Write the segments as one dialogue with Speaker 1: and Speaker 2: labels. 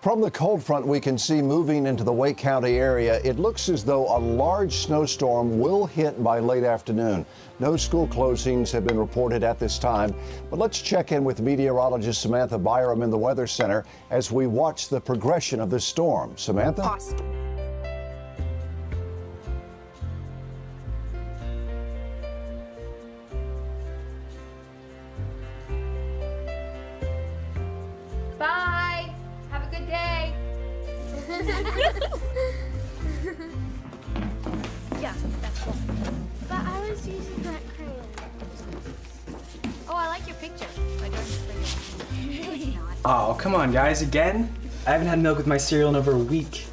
Speaker 1: From the cold front we can see moving into the Wake County area, it looks as though a large snowstorm will hit by late afternoon. No school closings have been reported at this time, but let's check in with meteorologist Samantha Byram in the Weather Center as we watch the progression of the storm. Samantha?
Speaker 2: Awesome.
Speaker 3: Bye. Have a good day.
Speaker 2: Yeah, that's cool.
Speaker 4: But I was using that crayon.
Speaker 3: Oh, I like your picture. But don't bring it.
Speaker 5: Oh, come on, guys, again? I haven't had milk with my cereal in over a week.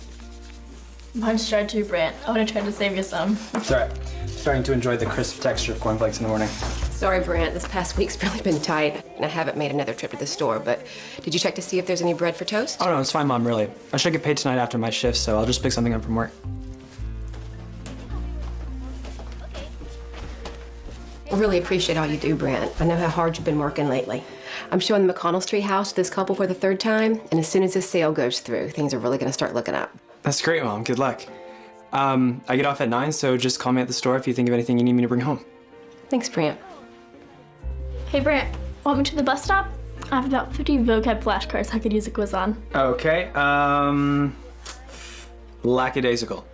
Speaker 6: Mine's dry too, Brant. I would have tried to save you some.
Speaker 5: It's all right. Starting to enjoy the crisp texture of cornflakes in the morning.
Speaker 7: Sorry, Brant, this past week's really been tight, and I haven't made another trip to the store, but did you check to see if there's any bread for toast?
Speaker 5: Oh, no, it's fine, Mom, really. I should get paid tonight after my shift, so I'll just pick something up from work.
Speaker 7: I really appreciate all you do, Brant. I know how hard you've been working lately. I'm showing the McConnell Street house to this couple for the third time, and as soon as this sale goes through, things are really gonna start looking up.
Speaker 5: That's great, Mom. Good luck. I get off at 9, so just call me at the store if you think of anything you need me to bring home.
Speaker 7: Thanks, Brant.
Speaker 6: Hey, Brant, want me to the bus stop? I have about 50 vocab flashcards I could use a quiz on.
Speaker 5: Okay, lackadaisical.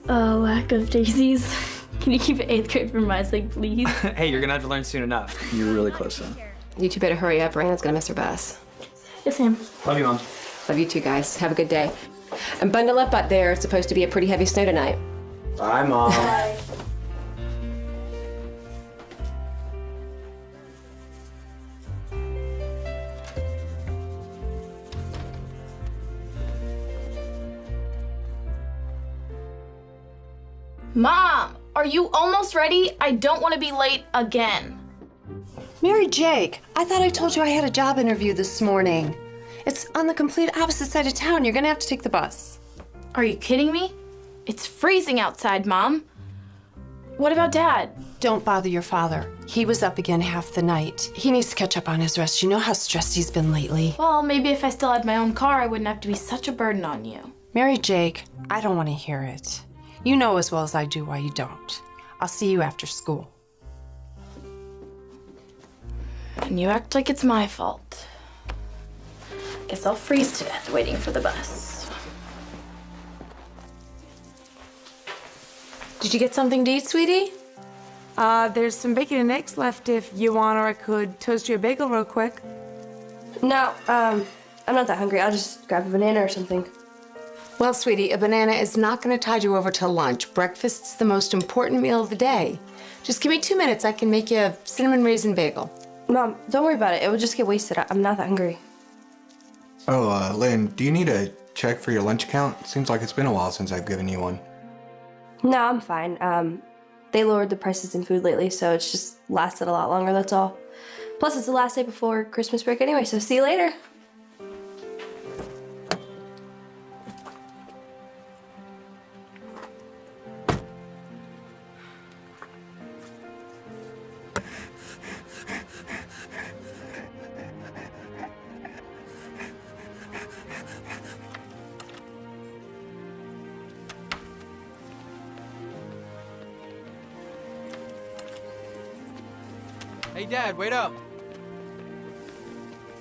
Speaker 6: Lack of daisies. Can you keep it 8th grade for my sake, please?
Speaker 5: Hey, you're gonna have to learn soon enough. You're really close, son.
Speaker 7: You two better hurry up. Brandon's gonna miss her bus.
Speaker 6: Yes, ma'am.
Speaker 5: Love you, Mom.
Speaker 7: Love you too, guys. Have a good day. And bundle up out there. It's supposed to be a pretty heavy snow tonight.
Speaker 5: Bye, Mom.
Speaker 6: Bye. Mom, are you almost ready? I don't want to be late again.
Speaker 2: Mary Jake, I thought I told you I had a job interview this morning. It's on the complete opposite side of town. You're gonna have to take the bus.
Speaker 6: Are you kidding me? It's freezing outside, Mom. What about Dad?
Speaker 2: Don't bother your father. He was up again half the night. He needs to catch up on his rest. You know how stressed he's been lately.
Speaker 6: Well, maybe if I still had my own car, I wouldn't have to be such a burden on you.
Speaker 2: Mary Jake, I don't want to hear it. You know as well as I do why you don't. I'll see you after school.
Speaker 6: And you act like it's my fault. Guess I'll freeze to death waiting for the bus.
Speaker 2: Did you get something to eat, sweetie?
Speaker 8: There's some bacon and eggs left if you want, or I could toast you a bagel real quick.
Speaker 9: No, I'm not that hungry. I'll just grab a banana or something.
Speaker 2: Well, sweetie, a banana is not going to tide you over till lunch. Breakfast's the most important meal of the day. Just give me 2 minutes. I can make you a cinnamon raisin bagel.
Speaker 9: Mom, don't worry about it. It will just get wasted. I'm not that hungry.
Speaker 10: Oh, Lynn, do you need a check for your lunch account? Seems like it's been a while since I've given you one.
Speaker 9: No, I'm fine. They lowered the prices in food lately, so it's just lasted a lot longer, that's all. Plus, it's the last day before Christmas break anyway, so see you later.
Speaker 11: Hey, Dad, wait up.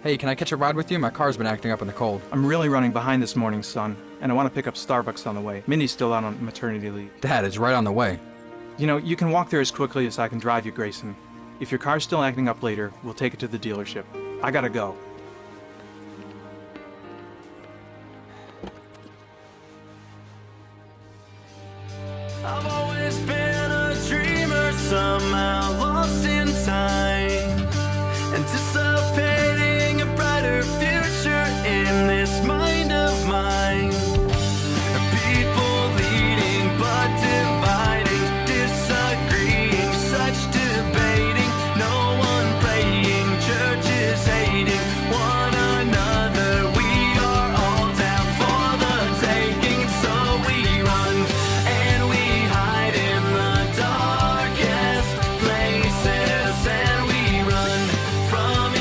Speaker 11: Hey, can I catch a ride with you? My car's been acting up in the cold.
Speaker 12: I'm really running behind this morning, son, and I want to pick up Starbucks on the way. Mindy's still out on maternity leave.
Speaker 11: Dad, it's right on the way.
Speaker 12: You know, you can walk there as quickly as I can drive you, Grayson. If your car's still acting up later, we'll take it to the dealership. I gotta go.
Speaker 13: I've always been a dreamer, somehow lost in time, anticipating a brighter future in this mind of mine. People leading but dividing, disagreeing, such debating, no one praying, churches hating one another. We are all down for the taking, so we run and we hide in the darkest places, and we run from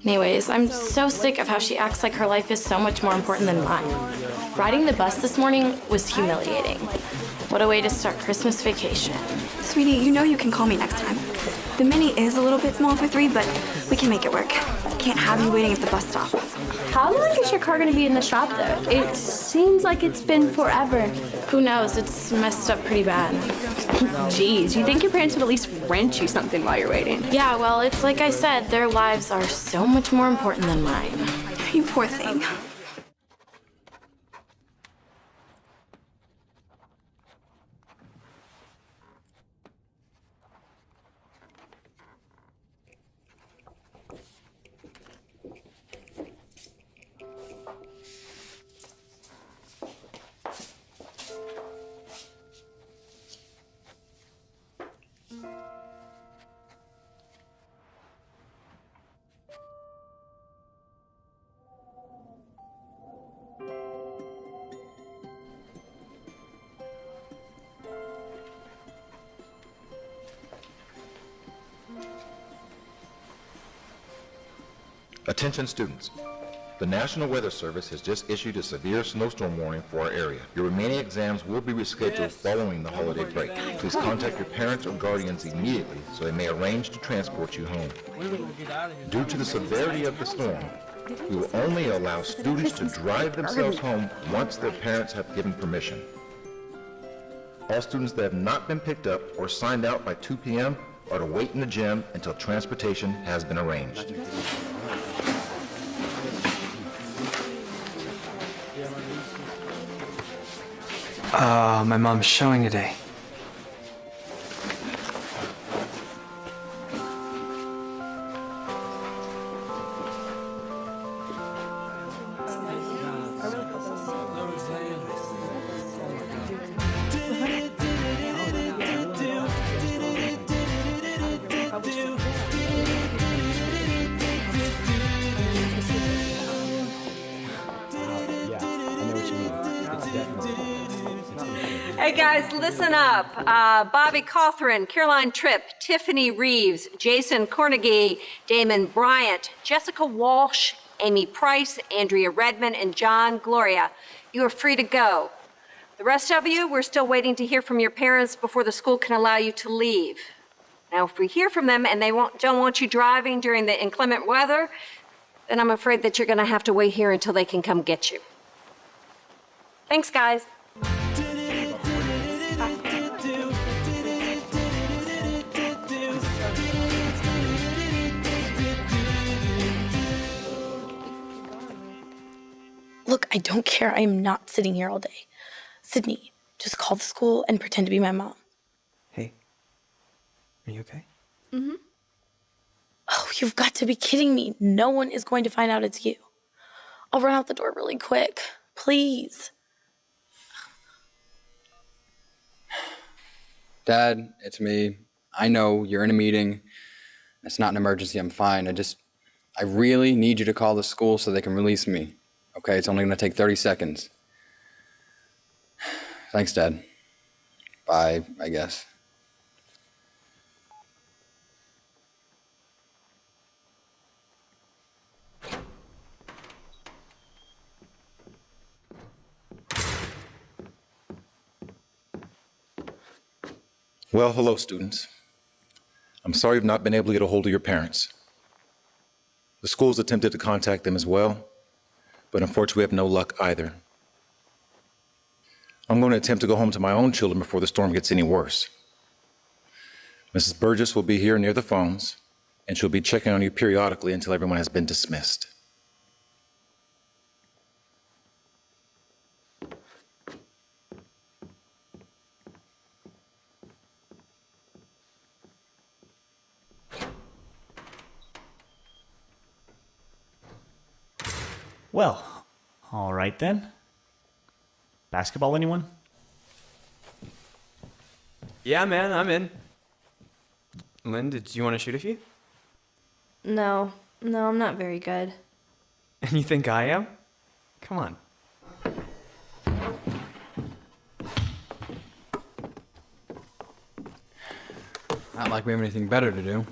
Speaker 6: Anyways, I'm so sick of how she acts like her life is so much more important than mine. Riding the bus this morning was humiliating. What a way to start Christmas vacation.
Speaker 14: Sweetie, you know you can call me next time. The Mini is a little bit small for 3, but we can make it work. Can't have you waiting at the bus stop.
Speaker 9: How long is your car gonna be in the shop though? It seems like it's been forever.
Speaker 6: Who knows? It's messed up pretty bad.
Speaker 7: Geez, you think your parents would at least rent you something while you're waiting?
Speaker 6: Yeah, well, it's like I said, their lives are so much more important than mine.
Speaker 14: You poor thing.
Speaker 15: Attention students. The National Weather Service has just issued a severe snowstorm warning for our area. Your remaining exams will be rescheduled following the holiday break. Please contact your parents or guardians immediately so they may arrange to transport you home. Due to the severity of the storm, we will only allow students to drive themselves home once their parents have given permission. All students that have not been picked up or signed out by 2 p.m. are to wait in the gym until transportation has been arranged.
Speaker 5: My mom's showing today.
Speaker 16: Hey guys, listen up. Bobby Cawthron, Caroline Tripp, Tiffany Reeves, Jason Cornegie, Damon Bryant, Jessica Walsh, Amy Price, Andrea Redmond, and John Gloria. You are free to go. The rest of you, we're still waiting to hear from your parents before the school can allow you to leave. Now, if we hear from them and they don't want you driving during the inclement weather, then I'm afraid that you're gonna have to wait here until they can come get you. Thanks, guys.
Speaker 6: Look, I don't care. I am not sitting here all day. Sydney, just call the school and pretend to be my mom.
Speaker 5: Hey, are you okay?
Speaker 6: Mm-hmm. Oh, you've got to be kidding me. No one is going to find out it's you. I'll run out the door really quick. Please.
Speaker 11: Dad, it's me. I know you're in a meeting. It's not an emergency. I'm fine. I really need you to call the school so they can release me. Okay, it's only going to take 30 seconds. Thanks, Dad. Bye, I guess.
Speaker 17: Well, hello, students. I'm sorry you've not been able to get a hold of your parents. The school's attempted to contact them as well, but unfortunately we have no luck either. I'm going to attempt to go home to my own children before the storm gets any worse. Mrs. Burgess will be here near the phones, and she'll be checking on you periodically until everyone has been dismissed.
Speaker 18: Well, all right then. Basketball, anyone?
Speaker 5: Yeah, man, I'm in. Lynn, did you want to shoot a few?
Speaker 9: No, I'm not very good.
Speaker 5: And you think I am? Come on.
Speaker 11: Not like we have anything better to do.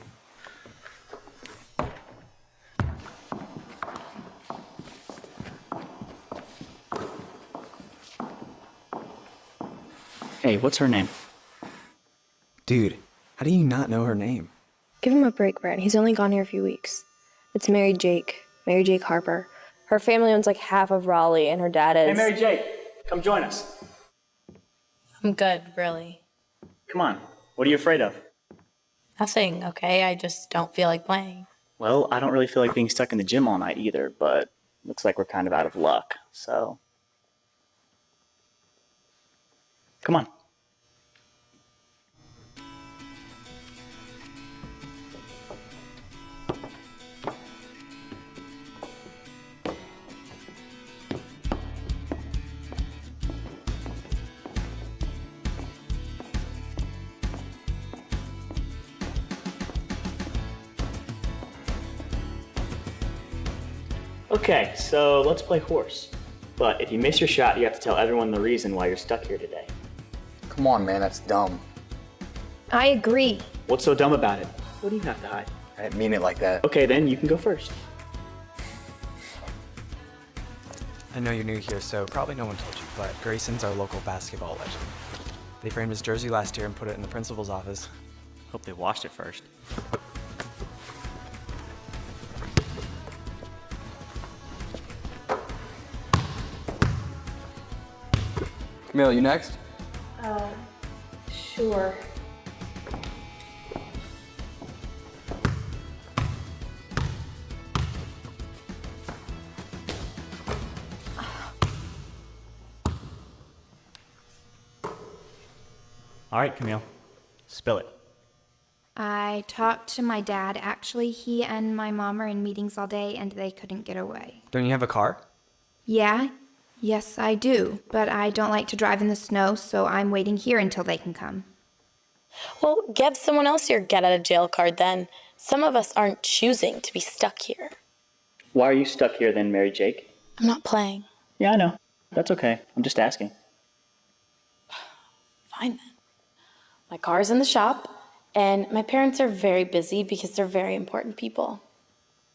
Speaker 19: Hey, what's her name?
Speaker 5: Dude, how do you not know her name?
Speaker 9: Give him a break, Brent. He's only gone here a few weeks. It's Mary Jake Harper. Her family owns like half of Raleigh, and her dad is...
Speaker 19: Hey, Mary Jake, come join us.
Speaker 6: I'm good, really.
Speaker 19: Come on, what are you afraid of?
Speaker 6: Nothing, okay? I just don't feel like playing.
Speaker 19: Well, I don't really feel like being stuck in the gym all night either, but looks like we're kind of out of luck, so... Come on. Okay, so let's play horse. But if you miss your shot, you have to tell everyone the reason why you're stuck here today.
Speaker 11: Come on, man, that's dumb.
Speaker 9: I agree.
Speaker 19: What's so dumb about it? What do you have to hide?
Speaker 11: I didn't mean it like that.
Speaker 19: Okay, then you can go first.
Speaker 5: I know you're new here, so probably no one told you, but Grayson's our local basketball legend. They framed his jersey last year and put it in the principal's office.
Speaker 19: Hope they washed it first.
Speaker 11: Camille, you next?
Speaker 9: Sure.
Speaker 18: All right, Camille. Spill it.
Speaker 14: I talked to my dad. Actually, he and my mom are in meetings all day and they couldn't get away.
Speaker 5: Don't you have a car?
Speaker 14: Yeah? Yes, I do. But I don't like to drive in the snow, so I'm waiting here until they can come.
Speaker 6: Well, give someone else your get out of jail card then. Some of us aren't choosing to be stuck here.
Speaker 19: Why are you stuck here then, Mary Jake?
Speaker 6: I'm not playing.
Speaker 19: Yeah, I know. That's okay. I'm just asking.
Speaker 6: Fine then. My car's in the shop, and my parents are very busy because they're very important people.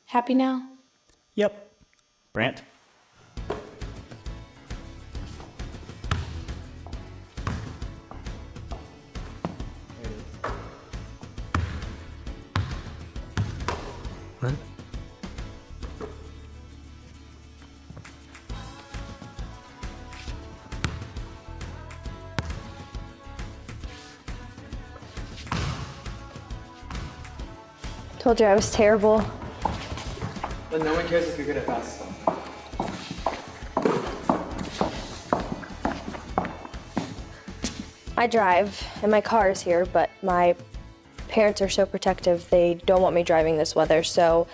Speaker 6: Happy now?
Speaker 18: Yep. Brant?
Speaker 5: What?
Speaker 9: Told you I was terrible.
Speaker 5: But no one cares if you're good at basketball.
Speaker 9: I drive, and my car is here, but my parents are so protective, they don't want me driving this weather, so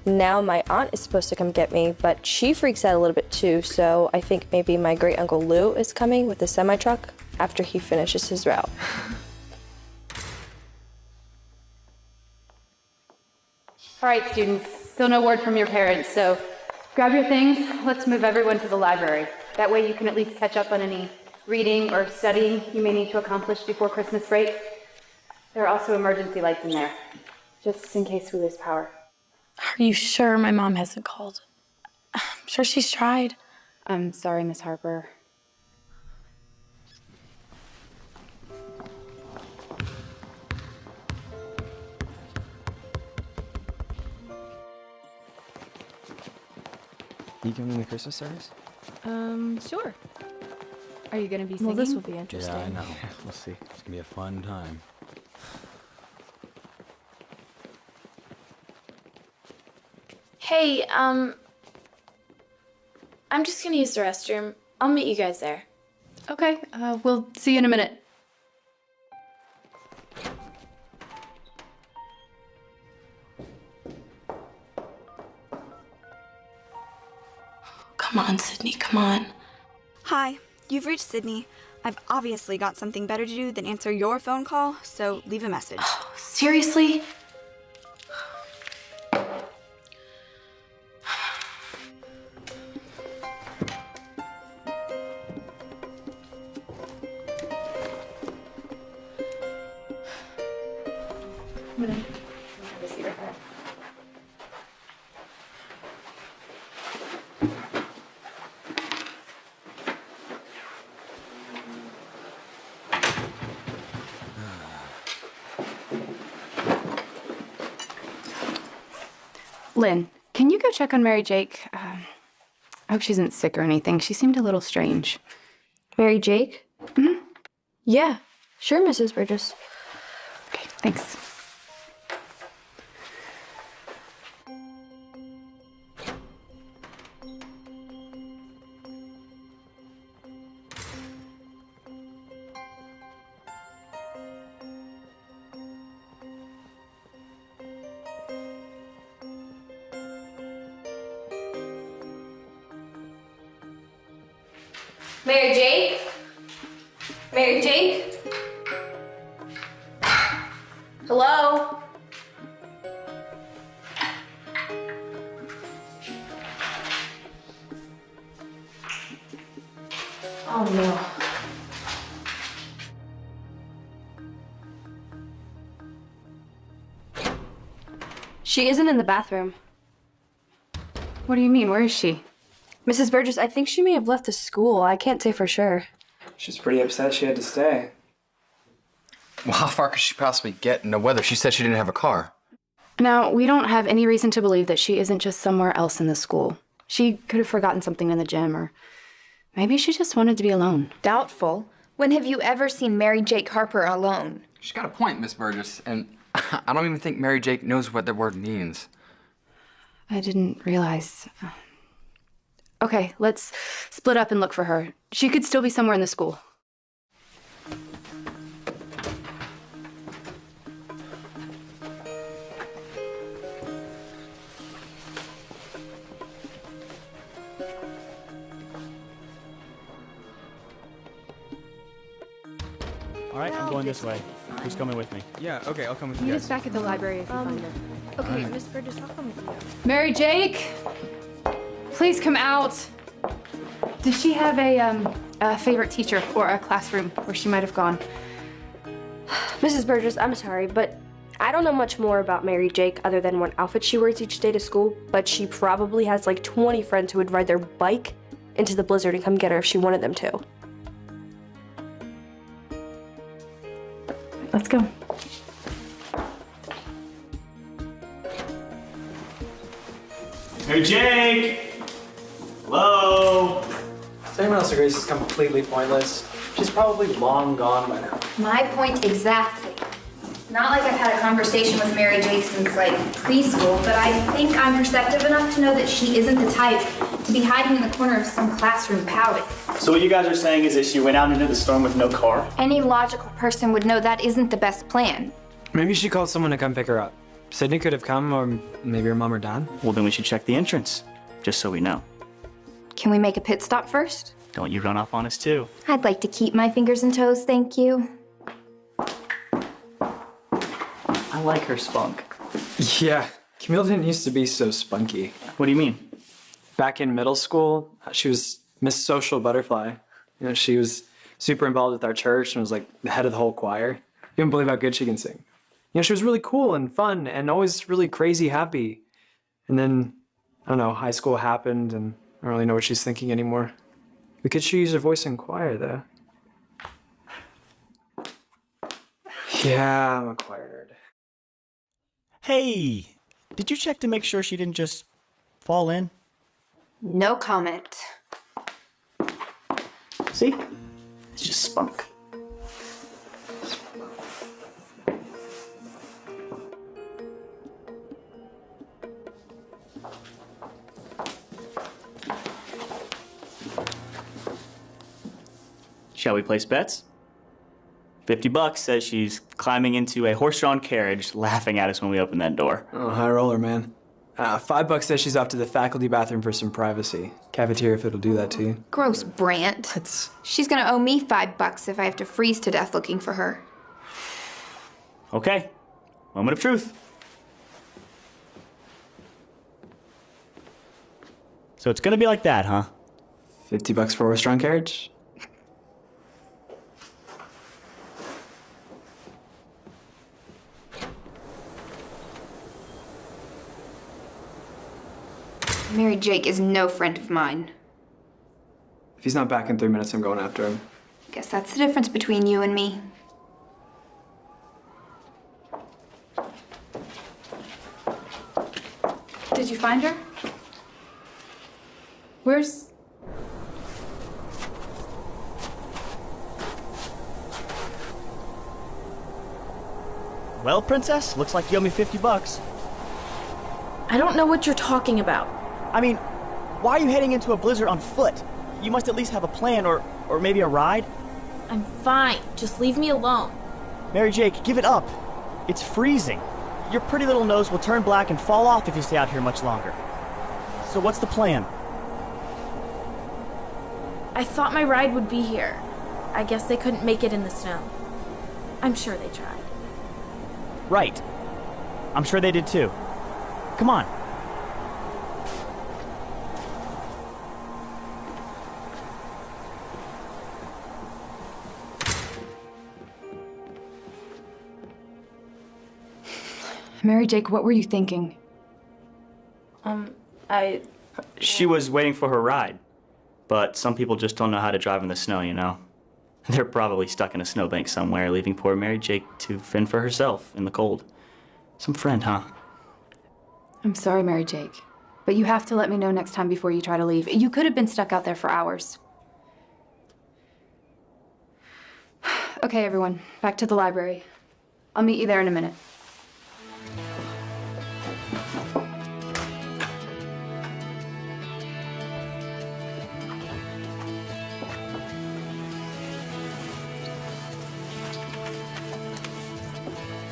Speaker 9: now my aunt is supposed to come get me, but she freaks out a little bit too, so I think maybe my great uncle Lou is coming with the semi-truck after he finishes his route.
Speaker 20: All right, students, still no word from your parents, so grab your things. Let's move everyone to the library. That way you can at least catch up on any reading or studying you may need to accomplish before Christmas break. There are also emergency lights in there, just in case we lose power.
Speaker 6: Are you sure my mom hasn't called? I'm sure she's tried.
Speaker 20: I'm sorry, Miss Harper.
Speaker 5: You coming to the Christmas service?
Speaker 20: Sure. Are you gonna be singing?
Speaker 9: Well, this will be interesting.
Speaker 21: Yeah, I know. We'll see. It's gonna be a fun time.
Speaker 6: Hey, I'm just gonna use the restroom. I'll meet you guys there.
Speaker 20: Okay, we'll see you in a minute.
Speaker 6: Come on, Sydney, come on.
Speaker 14: Hi, you've reached Sydney. I've obviously got something better to do than answer your phone call, so leave a message.
Speaker 6: Seriously?
Speaker 20: Lynn, can you go check on Mary Jake? I hope she isn't sick or anything. She seemed a little strange.
Speaker 9: Mary Jake?
Speaker 20: Mm-hmm.
Speaker 9: Yeah, sure, Mrs. Burgess.
Speaker 20: Okay, thanks.
Speaker 9: Mary Jake? Mary Jake? Hello? Oh no. She isn't in the bathroom.
Speaker 20: What do you mean? Where is she?
Speaker 9: Mrs. Burgess, I think she may have left the school. I can't say for sure.
Speaker 5: She's pretty upset she had to stay.
Speaker 11: Well, how far could she possibly get in the weather? She said she didn't have a car.
Speaker 20: Now, we don't have any reason to believe that she isn't just somewhere else in the school. She could have forgotten something in the gym, or maybe she just wanted to be alone.
Speaker 3: Doubtful. When have you ever seen Mary Jake Harper alone?
Speaker 11: She's got a point, Miss Burgess, and I don't even think Mary Jake knows what the word means.
Speaker 20: I didn't realize. Okay, let's split up and look for her. She could still be somewhere in the school.
Speaker 18: All right, I'm going this way. Who's coming with me?
Speaker 5: Yeah, okay, I'll come with you
Speaker 8: Meet
Speaker 5: guys.
Speaker 8: us back at the library if you find her.
Speaker 9: Okay, Miss Burgess, I'll come with you.
Speaker 20: Mary Jake, please come out. Does she have a favorite teacher or a classroom where she might have gone?
Speaker 9: Mrs. Burgess, I'm sorry, but I don't know much more about Mary Jake other than what outfit she wears each day to school, but she probably has like 20 friends who would ride their bike into the blizzard and come get her if she wanted them to.
Speaker 20: Let's go.
Speaker 18: Mary Jake! Hello?
Speaker 5: Saying else to Grace is completely pointless. She's probably long gone by now.
Speaker 3: My point exactly. Not like I've had a conversation with Mary Jake since like preschool, but I think I'm perceptive enough to know that she isn't the type to be hiding in the corner of some classroom pouting.
Speaker 19: So what you guys are saying is that she went out into the storm with no car?
Speaker 3: Any logical person would know that isn't the best plan.
Speaker 5: Maybe she called someone to come pick her up. Sydney could have come, or maybe her mom or dad.
Speaker 19: Well, then we should check the entrance, just so we know.
Speaker 3: Can we make a pit stop first?
Speaker 19: Don't you run off on us too.
Speaker 3: I'd like to keep my fingers and toes, thank you.
Speaker 19: I like her spunk.
Speaker 5: Yeah, Camille didn't used to be so spunky.
Speaker 19: What do you mean?
Speaker 5: Back in middle school, she was Miss Social Butterfly. You know, she was super involved with our church and was like the head of the whole choir. You wouldn't believe how good she can sing. You know, she was really cool and fun and always really crazy happy. And then, I don't know, high school happened and I don't really know what she's thinking anymore. We could sure use her voice in choir, though. Yeah, I'm a choir nerd.
Speaker 18: Hey, did you check to make sure she didn't just fall in?
Speaker 3: No comment.
Speaker 19: See? It's just spunk. Shall we place bets? $50 says she's climbing into a horse-drawn carriage, laughing at us when we open that door.
Speaker 5: Oh, high roller, man. $5 says she's off to the faculty bathroom for some privacy. Cafeteria if it'll do that to you.
Speaker 3: Gross, Brant. She's gonna owe me $5 if I have to freeze to death looking for her.
Speaker 19: Okay, moment of truth. So it's gonna be like that, huh?
Speaker 5: $50 for a horse-drawn carriage?
Speaker 3: Mary Jake is no friend of mine.
Speaker 5: If he's not back in 3 minutes, I'm going after him.
Speaker 3: Guess that's the difference between you and me.
Speaker 20: Did you find her? Where's...
Speaker 18: Well, Princess, looks like you owe me 50 bucks.
Speaker 6: I don't know what you're talking about.
Speaker 18: I mean, why are you heading into a blizzard on foot? You must at least have a plan or maybe a ride.
Speaker 6: I'm fine. Just leave me alone.
Speaker 18: Mary Jake, give it up. It's freezing. Your pretty little nose will turn black and fall off if you stay out here much longer. So what's the plan?
Speaker 6: I thought my ride would be here. I guess they couldn't make it in the snow. I'm sure they tried.
Speaker 18: Right. I'm sure they did too. Come on.
Speaker 20: Mary Jake, what were you thinking?
Speaker 19: She was waiting for her ride. But some people just don't know how to drive in the snow, you know? They're probably stuck in a snowbank somewhere, leaving poor Mary Jake to fend for herself in the cold. Some friend, huh?
Speaker 20: I'm sorry, Mary Jake, but you have to let me know next time before you try to leave. You could have been stuck out there for hours. Okay, everyone, back to the library. I'll meet you there in a minute.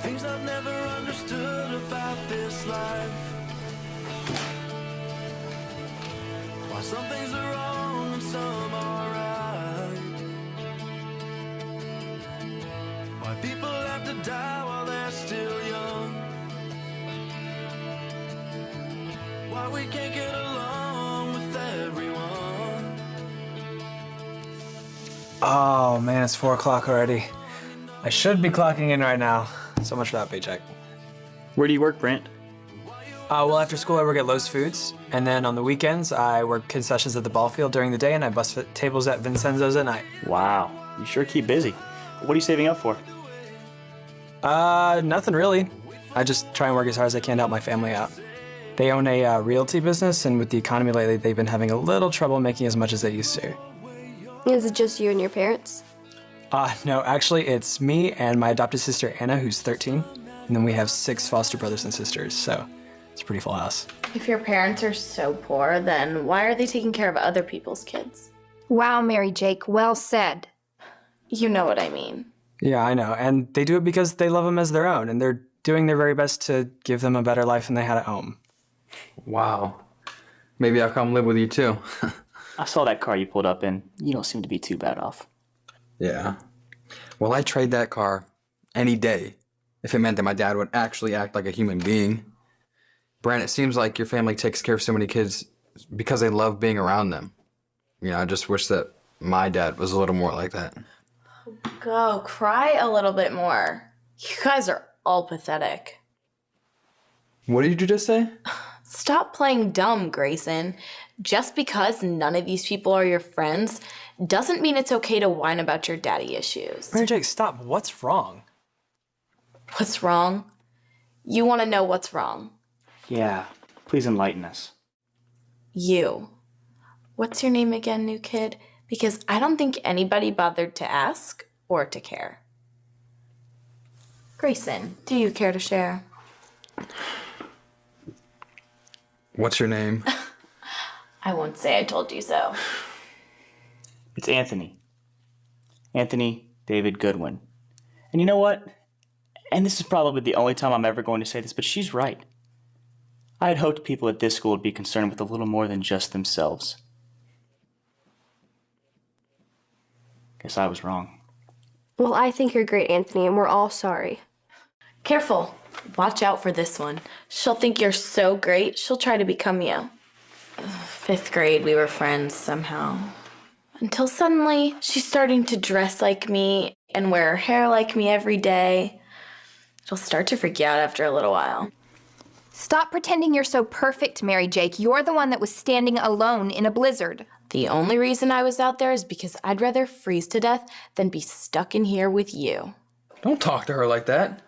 Speaker 13: Things I've never understood about this life. Why some things are wrong and some are right. Why people have to die while they're still young. Why we can't get along with everyone.
Speaker 5: Oh man, it's 4 o'clock already. I should be clocking in right now. So much for that paycheck.
Speaker 19: Where do you work, Brant?
Speaker 5: Well, after school I work at Lowe's Foods, and then on the weekends I work concessions at the ball field during the day, and I bus tables at Vincenzo's at night.
Speaker 19: Wow, you sure keep busy. What are you saving up for?
Speaker 5: Nothing really. I just try and work as hard as I can to help my family out. They own a realty business, and with the economy lately, they've been having a little trouble making as much as they used to.
Speaker 9: Is it just you and your parents?
Speaker 5: No, actually, it's me and my adopted sister, Anna, who's 13. And then we have 6 foster brothers and sisters, so it's a pretty full house.
Speaker 6: If your parents are so poor, then why are they taking care of other people's kids?
Speaker 3: Wow, Mary Jake, well said.
Speaker 6: You know what I mean.
Speaker 5: Yeah, I know. And they do it because they love them as their own, and they're doing their very best to give them a better life than they had at home.
Speaker 11: Wow. Maybe I'll come live with you too.
Speaker 19: I saw that car you pulled up in. You don't seem to be too bad off.
Speaker 11: Yeah. Well, I'd trade that car any day if it meant that my dad would actually act like a human being. Brant, it seems like your family takes care of so many kids because they love being around them. You know, I just wish that my dad was a little more like that.
Speaker 6: Go, cry a little bit more. You guys are all pathetic.
Speaker 11: What did you just say?
Speaker 6: Stop playing dumb, Grayson. Just because none of these people are your friends doesn't mean it's okay to whine about your daddy issues.
Speaker 5: Mary Jake, stop. What's wrong?
Speaker 6: What's wrong? You want to know what's wrong?
Speaker 19: Yeah, please enlighten us.
Speaker 6: You. What's your name again, new kid? Because I don't think anybody bothered to ask or to care. Grayson, do you care to share?
Speaker 11: What's your name?
Speaker 6: I won't say I told you so.
Speaker 19: It's Anthony. Anthony David Goodwin. And you know what? And this is probably the only time I'm ever going to say this, but she's right. I had hoped people at this school would be concerned with a little more than just themselves. Guess I was wrong.
Speaker 9: Well, I think you're great, Anthony, and we're all sorry.
Speaker 6: Careful. Watch out for this one. She'll think you're so great, she'll try to become you. 5th grade, we were friends somehow. Until suddenly, she's starting to dress like me and wear her hair like me every day. She'll start to freak you out after a little while.
Speaker 3: Stop pretending you're so perfect, Mary Jake. You're the one that was standing alone in a blizzard.
Speaker 6: The only reason I was out there is because I'd rather freeze to death than be stuck in here with you.
Speaker 11: Don't talk to her like that.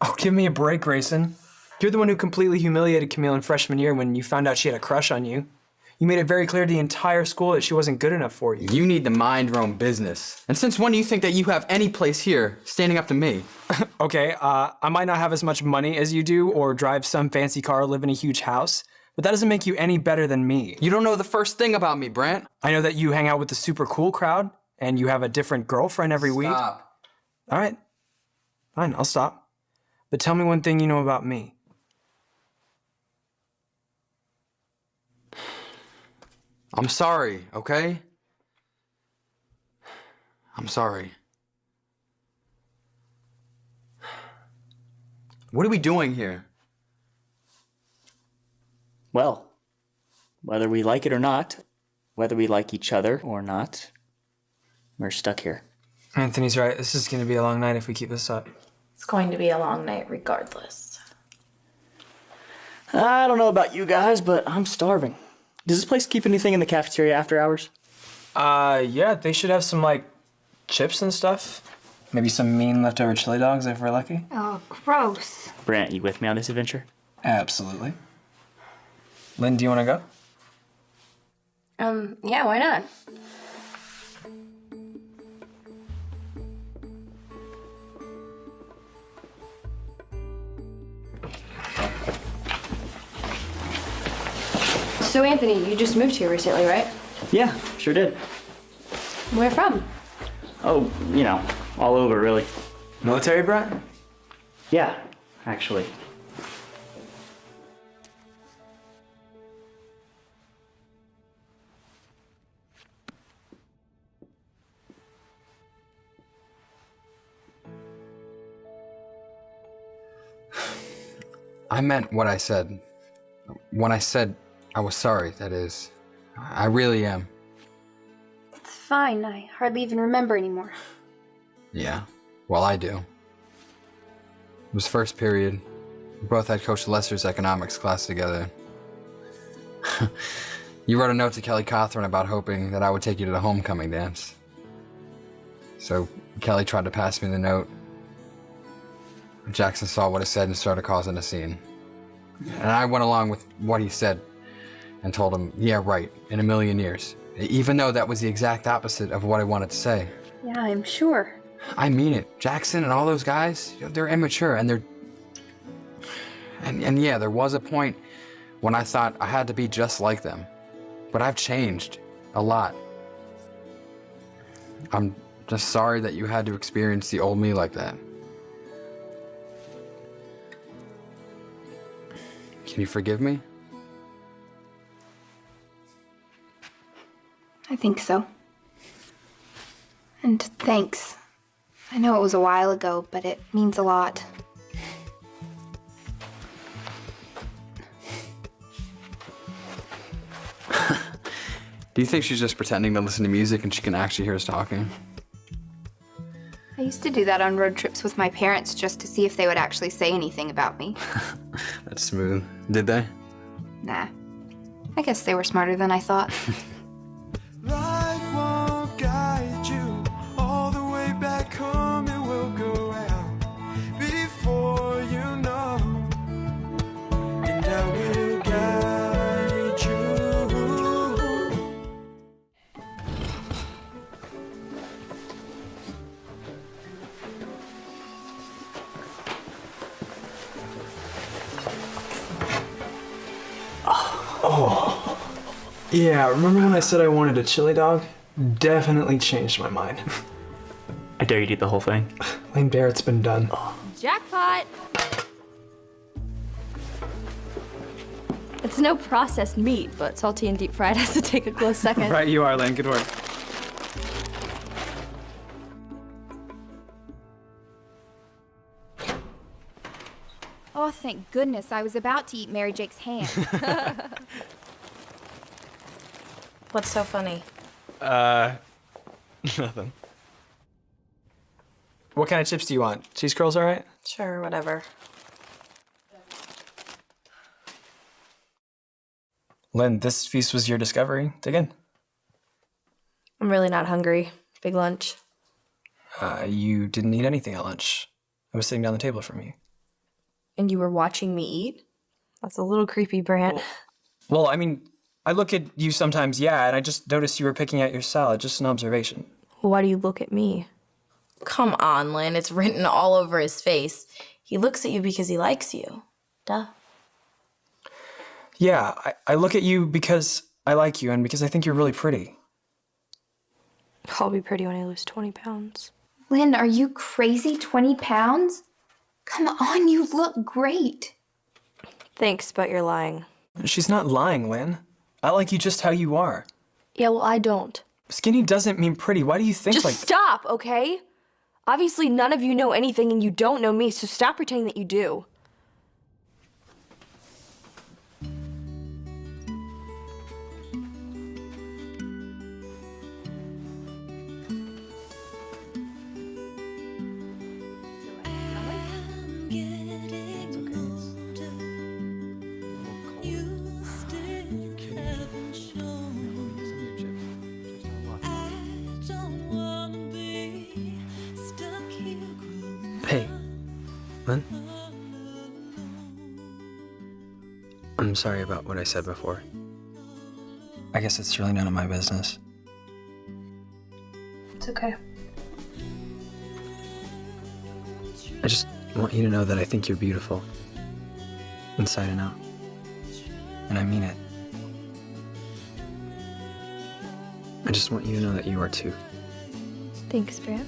Speaker 5: Oh, give me a break, Grayson. You're the one who completely humiliated Camille in freshman year when you found out she had a crush on you. You made it very clear to the entire school that she wasn't good enough for you.
Speaker 11: You need to mind your own business. And since when do you think that you have any place here standing up to me?
Speaker 5: Okay, I might not have as much money as you do or drive some fancy car or live in a huge house, but that doesn't make you any better than me.
Speaker 11: You don't know the first thing about me, Brant.
Speaker 5: I know that you hang out with the super cool crowd and you have a different girlfriend every week.
Speaker 11: Stop.
Speaker 5: All right, fine, I'll stop. But tell me one thing you know about me.
Speaker 11: I'm sorry, okay? I'm sorry. What are we doing here?
Speaker 19: Well, whether we like it or not, whether we like each other or not, we're stuck here.
Speaker 5: Anthony's right. This is going to be a long night if we keep this up.
Speaker 6: It's going to be a long night regardless.
Speaker 19: I don't know about you guys, but I'm starving. Does this place keep anything in the cafeteria after hours?
Speaker 5: Yeah, they should have some, like, chips and stuff. Maybe some mean leftover chili dogs if we're lucky.
Speaker 3: Oh, gross.
Speaker 19: Brant, you with me on this adventure?
Speaker 5: Absolutely. Lynn, do you want to
Speaker 9: go? Yeah, why not? So, Anthony, you just moved here recently, right?
Speaker 19: Yeah, sure did.
Speaker 9: Where from?
Speaker 19: Oh, you know, all over, really.
Speaker 5: Military brat?
Speaker 19: Yeah, actually.
Speaker 11: I meant what I said. When I said I was sorry, that is. I really am.
Speaker 3: It's fine. I hardly even remember anymore.
Speaker 11: Yeah, well, I do. It was first period. We both had Coach Lester's economics class together. You wrote a note to Kelly Cothran about hoping that I would take you to the homecoming dance. So Kelly tried to pass me the note. Jackson saw what it said and started causing a scene. And I went along with what he said and told him, yeah, right, in a million years. Even though that was the exact opposite of what I wanted to say.
Speaker 3: Yeah, I'm sure.
Speaker 11: I mean it. Jackson and all those guys, they're immature and they're... And yeah, there was a point when I thought I had to be just like them. But I've changed a lot. I'm just sorry that you had to experience the old me like that. Can you forgive me?
Speaker 3: I think so. And thanks. I know it was a while ago, but it means a lot.
Speaker 11: Do you think she's just pretending to listen to music and she can actually hear us talking?
Speaker 3: I used to do that on road trips with my parents just to see if they would actually say anything about me.
Speaker 11: That's smooth. Did they?
Speaker 3: Nah. I guess they were smarter than I thought.
Speaker 13: Life won't guide you all the way back home. It will go out before you know, and I will guide you.
Speaker 5: Oh. Yeah, remember when I said I wanted a chili dog? Definitely changed my mind.
Speaker 19: I dare you to eat the whole thing.
Speaker 5: Lane Barrett's been done.
Speaker 9: Jackpot! It's no processed meat, but salty and deep fried has to take a close second.
Speaker 5: Right, you are, Lane. Good work.
Speaker 3: Oh, thank goodness. I was about to eat Mary Jake's hand.
Speaker 6: What's so funny?
Speaker 5: Nothing. What kind of chips do you want? Cheese curls, all right?
Speaker 6: Sure, whatever.
Speaker 5: Lynn, this feast was your discovery. Dig in.
Speaker 9: I'm really not hungry. Big lunch.
Speaker 5: You didn't eat anything at lunch. I was sitting down the table from you.
Speaker 9: And you were watching me eat? That's a little creepy, Brant.
Speaker 5: Well, I mean, I look at you sometimes, yeah, and I just noticed you were picking out your salad. Just an observation.
Speaker 9: Why do you look at me?
Speaker 6: Come on, Lynn. It's written all over his face. He looks at you because he likes you. Duh.
Speaker 5: Yeah, I look at you because I like you and because I think you're really pretty.
Speaker 9: I'll be pretty when I lose 20 pounds.
Speaker 3: Lynn, are you crazy? 20 pounds? Come on, you look great.
Speaker 9: Thanks, but you're lying.
Speaker 5: She's not lying, Lynn. I like you just how you are.
Speaker 9: Yeah, well, I don't.
Speaker 5: Skinny doesn't mean pretty. Why do you think
Speaker 9: Just
Speaker 5: like...
Speaker 9: stop, okay? Obviously, none of you know anything and you don't know me, so stop pretending that you do.
Speaker 5: Hey, Lynn? I'm sorry about what I said before. I guess it's really none of my business.
Speaker 9: It's okay.
Speaker 5: I just want you to know that I think you're beautiful. Inside and out. And I mean it. I just want you to know that you are too.
Speaker 9: Thanks, Brant.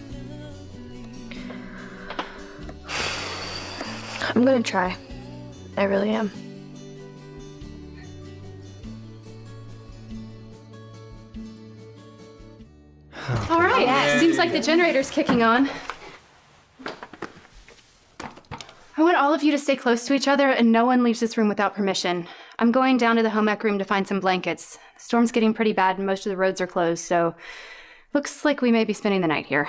Speaker 9: I'm gonna try. I really am.
Speaker 20: All right, seems like the generator's kicking on. I want all of you to stay close to each other and no one leaves this room without permission. I'm going down to the home ec room to find some blankets. The storm's getting pretty bad and most of the roads are closed, so looks like we may be spending the night here.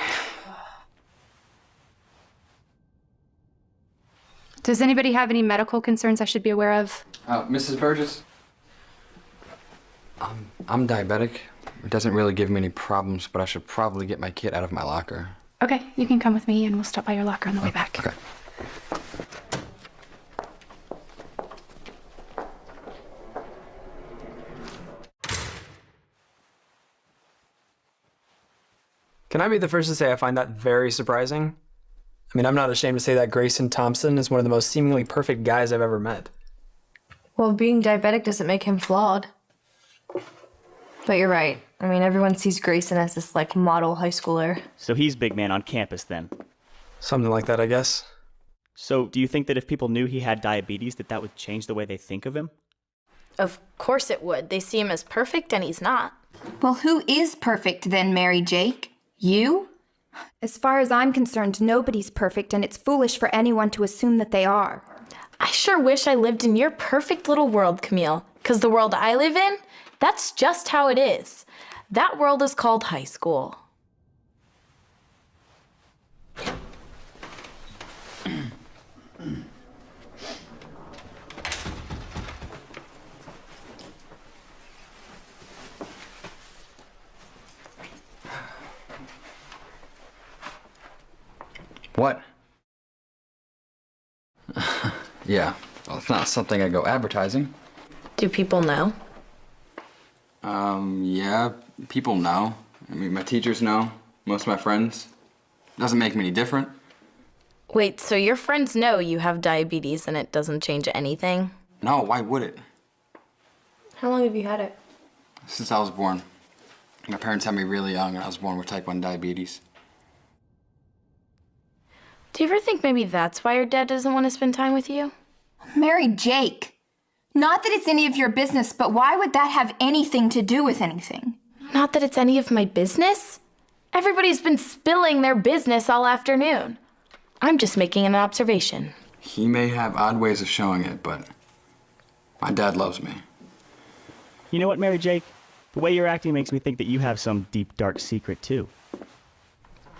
Speaker 20: Does anybody have any medical concerns I should be aware of?
Speaker 11: Mrs. Burgess? I'm diabetic. It doesn't really give me any problems, but I should probably get my kit out of my locker.
Speaker 20: Okay, you can come with me and we'll stop by your locker on the way back.
Speaker 11: Okay.
Speaker 5: Can I be the first to say I find that very surprising? I mean, I'm not ashamed to say that Grayson Thompson is one of the most seemingly perfect guys I've ever met.
Speaker 9: Well, being diabetic doesn't make him flawed. But you're right. I mean, everyone sees Grayson as this, like, model high schooler.
Speaker 19: So he's big man on campus then?
Speaker 5: Something like that, I guess.
Speaker 19: So do you think that if people knew he had diabetes, that would change the way they think of him?
Speaker 6: Of course it would. They see him as perfect and he's not.
Speaker 3: Well, who is perfect then, Mary Jake? You?
Speaker 1: As far as I'm concerned, nobody's perfect, and it's foolish for anyone to assume that they are.
Speaker 6: I sure wish I lived in your perfect little world, Camille. Because the world I live in, that's just how it is. That world is called high school.
Speaker 11: What? Yeah, well, it's not something I go advertising.
Speaker 6: Do people know?
Speaker 11: Yeah, people know. I mean, my teachers know. Most of my friends. Doesn't make me any different.
Speaker 6: Wait, so your friends know you have diabetes and it doesn't change anything?
Speaker 11: No, why would it?
Speaker 9: How long have you had it?
Speaker 11: Since I was born. My parents had me really young and I was born with type 1 diabetes.
Speaker 6: Do you ever think maybe that's why your dad doesn't want to spend time with you?
Speaker 3: Mary Jake. Not that it's any of your business, but why would that have anything to do with anything?
Speaker 6: Not that it's any of my business. Everybody's been spilling their business all afternoon. I'm just making an observation.
Speaker 11: He may have odd ways of showing it, but my dad loves me.
Speaker 19: You know what, Mary Jake? The way you're acting makes me think that you have some deep, dark secret, too.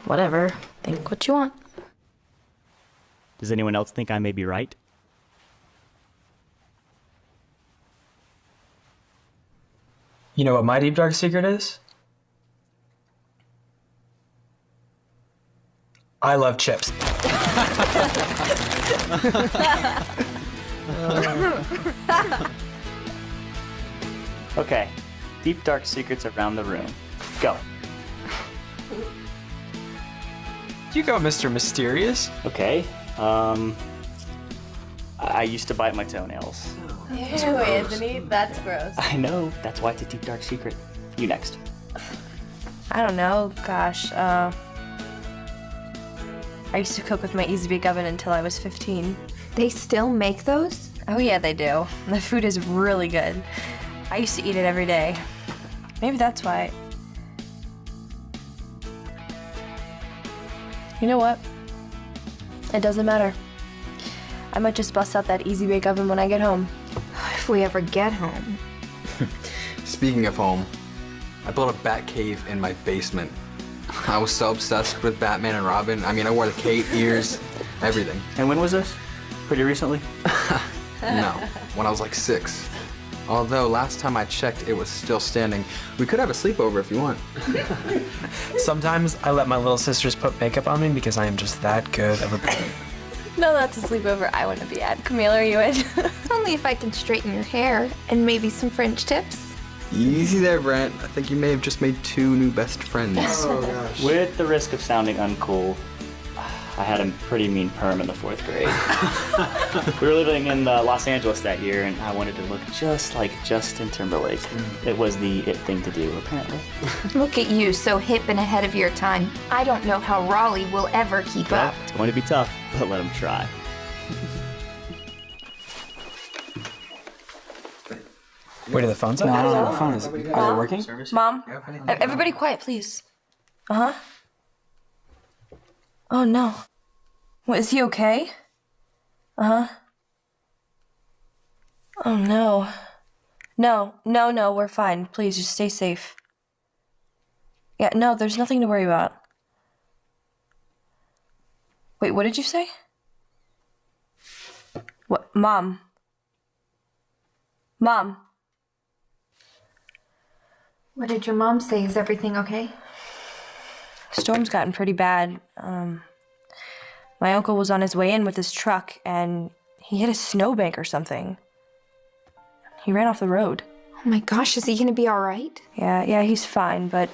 Speaker 6: Whatever. Think what you want.
Speaker 19: Does anyone else think I may be right?
Speaker 5: You know what my deep dark secret is? I love chips.
Speaker 19: Okay, deep dark secrets around the room. Go.
Speaker 5: You go, Mr. Mysterious.
Speaker 19: Okay, I used to bite my toenails.
Speaker 9: Ew, Anthony, that's gross.
Speaker 19: I know, that's why it's a deep dark secret. You next.
Speaker 9: I don't know, gosh, I used to cook with my Easy Bake Oven until I was 15.
Speaker 1: They still make those?
Speaker 9: Oh yeah, they do. The food is really good. I used to eat it every day. Maybe that's why. You know what? It doesn't matter. I might just bust out that Easy Bake Oven when I get home.
Speaker 1: If we ever get home.
Speaker 11: Speaking of home, I built a bat cave in my basement. I was so obsessed with Batman and Robin. I mean, I wore the cape, ears, everything.
Speaker 19: And when was this? Pretty recently?
Speaker 11: No, when I was like 6. Although last time I checked, it was still standing. We could have a sleepover if you want.
Speaker 5: Sometimes I let my little sisters put makeup on me because I am just that good of a parent.
Speaker 9: No, that's a sleepover I want to be at. Camille, are you in?
Speaker 1: Only if I can straighten your hair and maybe some French tips.
Speaker 11: Easy there, Brent. I think you may have just made 2 new best friends.
Speaker 19: Oh, gosh. With the risk of sounding uncool, I had a pretty mean perm in the 4th grade. We were living in Los Angeles that year, and I wanted to look just like Justin Timberlake. It was the it thing to do, apparently.
Speaker 1: Look at you, so hip and ahead of your time. I don't know how Raleigh will ever keep up.
Speaker 19: It's going to be tough, but let him try.
Speaker 5: Wait, are the phones up?
Speaker 9: No.
Speaker 5: The phone is. Are they working?
Speaker 9: Mom, everybody quiet, please. Uh-huh. Oh, no. What, is he okay? Uh-huh. Oh, no. No, we're fine. Please, just stay safe. Yeah, no, there's nothing to worry about. Wait, what did you say? What, Mom? Mom?
Speaker 1: What did your mom say? Is everything okay?
Speaker 9: Storm's gotten pretty bad. My uncle was on his way in with his truck, and he hit a snowbank or something. He ran off the road.
Speaker 1: Oh my gosh, is he gonna be all right?
Speaker 9: Yeah, he's fine, but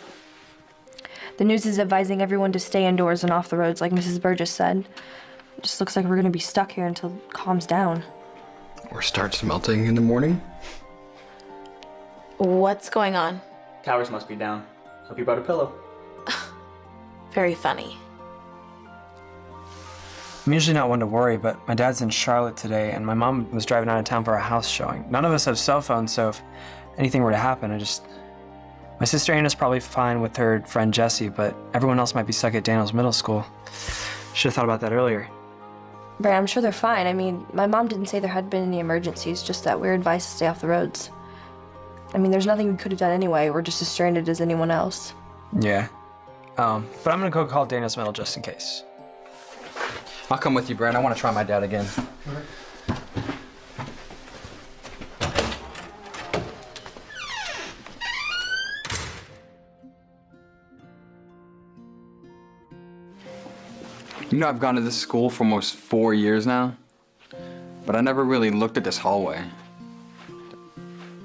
Speaker 9: the news is advising everyone to stay indoors and off the roads, like Mrs. Burgess said. It just looks like we're gonna be stuck here until it calms down.
Speaker 11: Or starts melting in the morning.
Speaker 6: What's going on?
Speaker 19: Towers must be down. Hope you brought a pillow.
Speaker 6: Very funny.
Speaker 5: I'm usually not one to worry, but my dad's in Charlotte today, and my mom was driving out of town for a house showing. None of us have cell phones, so if anything were to happen, my sister Anna's probably fine with her friend Jessie, but everyone else might be stuck at Daniels Middle School. Should have thought about that earlier.
Speaker 9: Brad, I'm sure they're fine. I mean, my mom didn't say there had been any emergencies, just that we're advised to stay off the roads. I mean, there's nothing we could have done anyway. We're just as stranded as anyone else.
Speaker 5: Yeah. But I'm gonna go call Daniels Middle just in case.
Speaker 11: I'll come with you, Brent. I want to try my dad again. You know, I've gone to this school for almost 4 years now, but I never really looked at this hallway.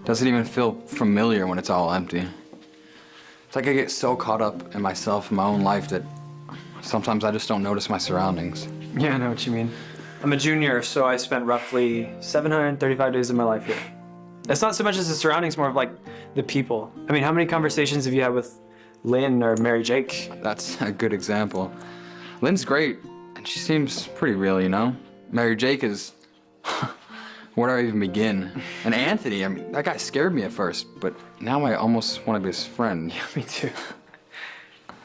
Speaker 11: Doesn't even feel familiar when it's all empty. It's like I get so caught up in myself and my own life that sometimes I just don't notice my surroundings.
Speaker 5: Yeah, I know what you mean. I'm a junior, so I spent roughly 735 days of my life here. It's not so much as the surroundings, more of like the people. I mean, how many conversations have you had with Lynn or Mary Jake?
Speaker 11: That's a good example. Lynn's great, and she seems pretty real, you know? Mary Jake is... Where do I even begin? And Anthony, I mean, that guy scared me at first, but now I almost want to be his friend.
Speaker 5: Yeah, me too.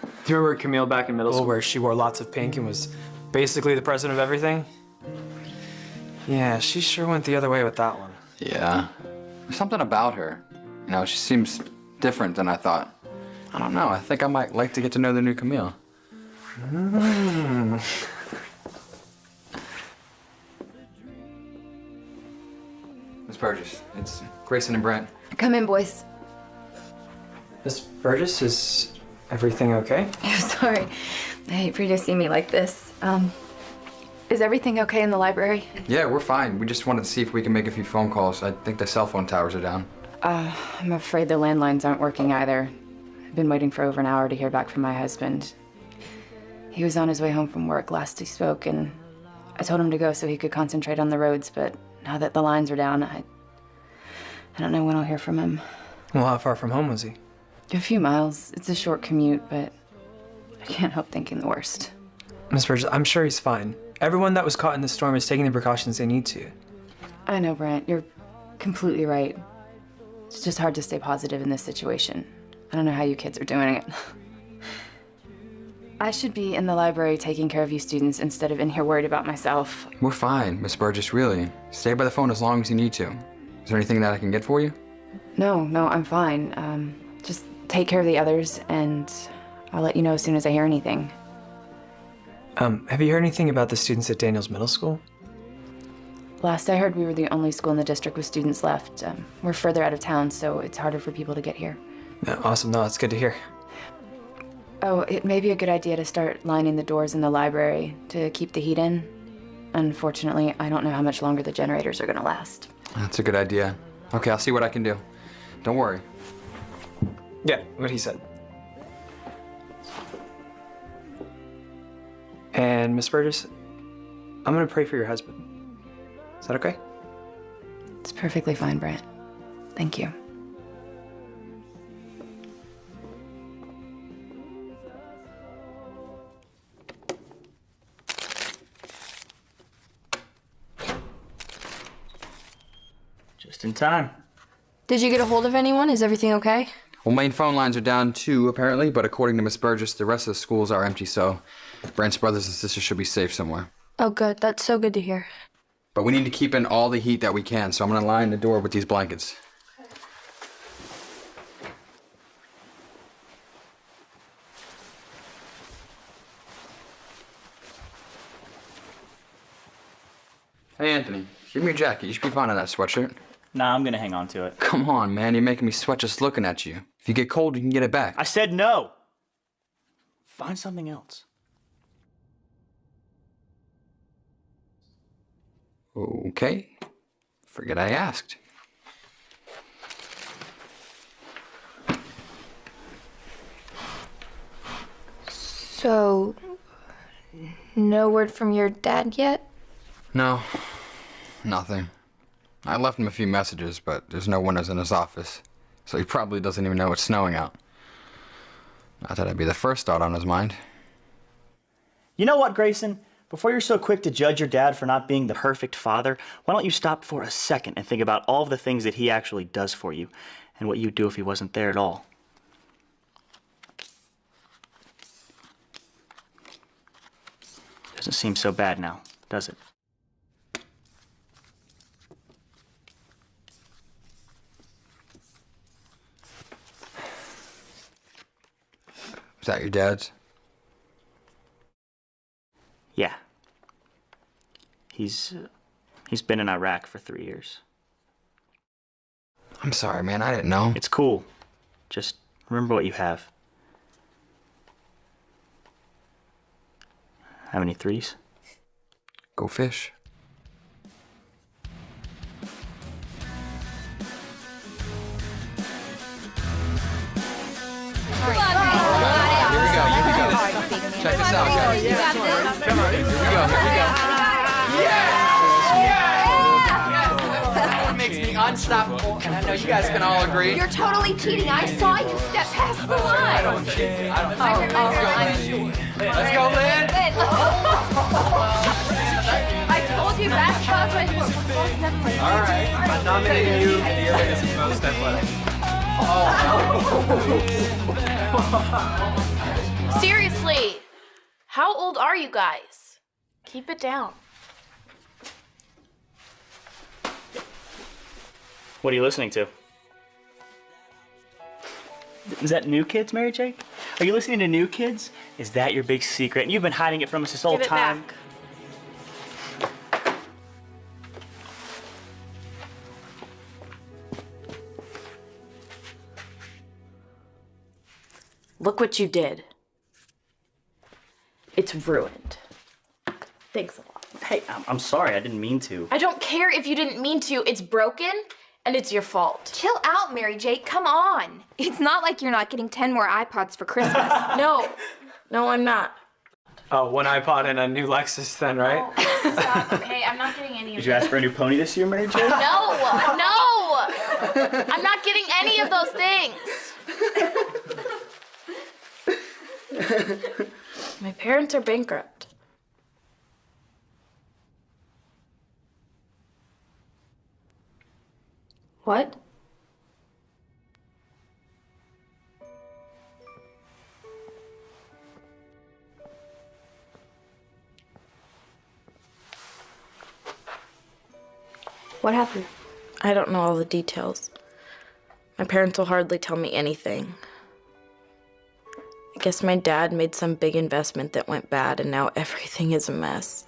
Speaker 5: Do you remember Camille back in middle school where she wore lots of pink and was basically the president of everything? Yeah, she sure went the other way with that one.
Speaker 11: Yeah. There's something about her. You know, she seems different than I thought. I don't know, I think I might like to get to know the new Camille. Miss Burgess, it's Grayson and Brent.
Speaker 1: Come in, boys.
Speaker 5: Miss Burgess, is everything okay?
Speaker 4: I'm sorry. I hate for you to see me like this.
Speaker 20: Is everything okay in the library?
Speaker 11: Yeah, we're fine. We just wanted to see if we can make a few phone calls. I think the cell phone towers are down.
Speaker 20: I'm afraid the landlines aren't working either. I've been waiting for over an hour to hear back from my husband. He was on his way home from work last he spoke, and I told him to go so he could concentrate on the roads, but now that the lines are down, I don't know when I'll hear from him.
Speaker 5: Well, how far from home was he?
Speaker 20: A few miles. It's a short commute, but I can't help thinking the worst.
Speaker 5: Miss Burgess, I'm sure he's fine. Everyone that was caught in the storm is taking the precautions they need to.
Speaker 20: I know, Brent. You're completely right. It's just hard to stay positive in this situation. I don't know how you kids are doing it. I should be in the library taking care of you students instead of in here worried about myself.
Speaker 11: We're fine, Miss Burgess, really. Stay by the phone as long as you need to. Is there anything that I can get for you?
Speaker 20: No, I'm fine. Just take care of the others, and I'll let you know as soon as I hear anything.
Speaker 5: Have you heard anything about the students at Daniels Middle School?
Speaker 20: Last I heard, we were the only school in the district with students left. We're further out of town, so it's harder for people to get here.
Speaker 5: Awesome. No, that's good to hear.
Speaker 20: Oh, it may be a good idea to start lining the doors in the library to keep the heat in. Unfortunately, I don't know how much longer the generators are gonna last.
Speaker 11: That's a good idea. Okay, I'll see what I can do. Don't worry.
Speaker 5: Yeah, what he said. And Miss Burgess, I'm gonna pray for your husband. Is that okay?
Speaker 20: It's perfectly fine, Brent. Thank you.
Speaker 19: Just in time.
Speaker 9: Did you get a hold of anyone? Is everything okay?
Speaker 11: Well, main phone lines are down too, apparently, but according to Miss Burgess, the rest of the schools are empty, so Brent's brothers and sisters should be safe somewhere.
Speaker 9: Oh, good. That's so good to hear.
Speaker 11: But we need to keep in all the heat that we can, so I'm gonna line the door with these blankets. Hey, Anthony, give me your jacket. You should be fine in that sweatshirt.
Speaker 19: Nah, I'm gonna hang on to it.
Speaker 11: Come on, man. You're making me sweat just looking at you. If you get cold, you can get it back.
Speaker 19: I said no! Find something else.
Speaker 11: Okay. Forget I asked.
Speaker 1: So, no word from your dad yet?
Speaker 11: No, nothing. I left him a few messages, but there's no windows in his office, so he probably doesn't even know it's snowing out. Not that I'd be the first thought on his mind.
Speaker 19: You know what, Grayson? Before you're so quick to judge your dad for not being the perfect father, why don't you stop for a second and think about all of the things that he actually does for you and what you'd do if he wasn't there at all? Doesn't seem so bad now, does it?
Speaker 11: Is that your dad's?
Speaker 19: Yeah. He's been in Iraq for 3 years.
Speaker 11: I'm sorry, man. I didn't know.
Speaker 19: It's cool. Just remember what you have. Have any threes?
Speaker 11: Go fish. Check this out, guys. Come on, here we go. That one makes me unstoppable, and I know you guys can all agree.
Speaker 3: You're totally cheating. I saw you step past the line.
Speaker 11: I don't cheat. Let's go, Lynn.
Speaker 3: I told you basketball was
Speaker 5: All right, I'm nominating you in the Arenas as most athletic.
Speaker 6: Seriously, how old are you guys? Keep it down.
Speaker 19: What are you listening to? Is that New Kids, Mary Jake? Are you listening to New Kids? Is that your big secret? And you've been hiding it from us this whole time.
Speaker 6: Back. Look what you did. It's ruined. Thanks a lot.
Speaker 19: Hey, I'm sorry. I didn't mean to.
Speaker 6: I don't care if you didn't mean to. It's broken, and it's your fault.
Speaker 1: Chill out, Mary Jake. Come on. It's not like you're not getting 10 more iPods for Christmas.
Speaker 6: No, I'm not.
Speaker 5: Oh, one iPod and a new Lexus then, right?
Speaker 6: Stop, okay? I'm not getting any of
Speaker 19: Did you ask for a new pony this year, Mary Jane?
Speaker 6: No! I'm not getting any of those things. My parents are bankrupt. What?
Speaker 9: What happened?
Speaker 6: I don't know all the details. My parents will hardly tell me anything. I guess my dad made some big investment that went bad, and now everything is a mess.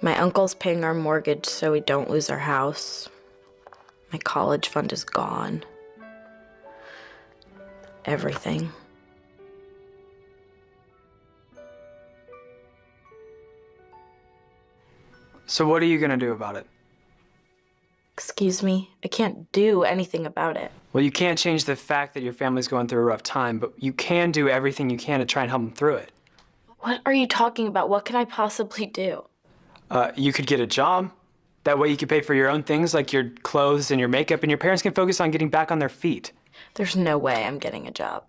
Speaker 6: My uncle's paying our mortgage so we don't lose our house. My college fund is gone. Everything.
Speaker 5: So what are you gonna do about it?
Speaker 6: Excuse me? I can't do anything about it.
Speaker 5: Well, you can't change the fact that your family's going through a rough time, but you can do everything you can to try and help them through it.
Speaker 6: What are you talking about? What can I possibly do?
Speaker 5: You could get a job. That way you could pay for your own things like your clothes and your makeup, and your parents can focus on getting back on their feet.
Speaker 6: There's no way I'm getting a job.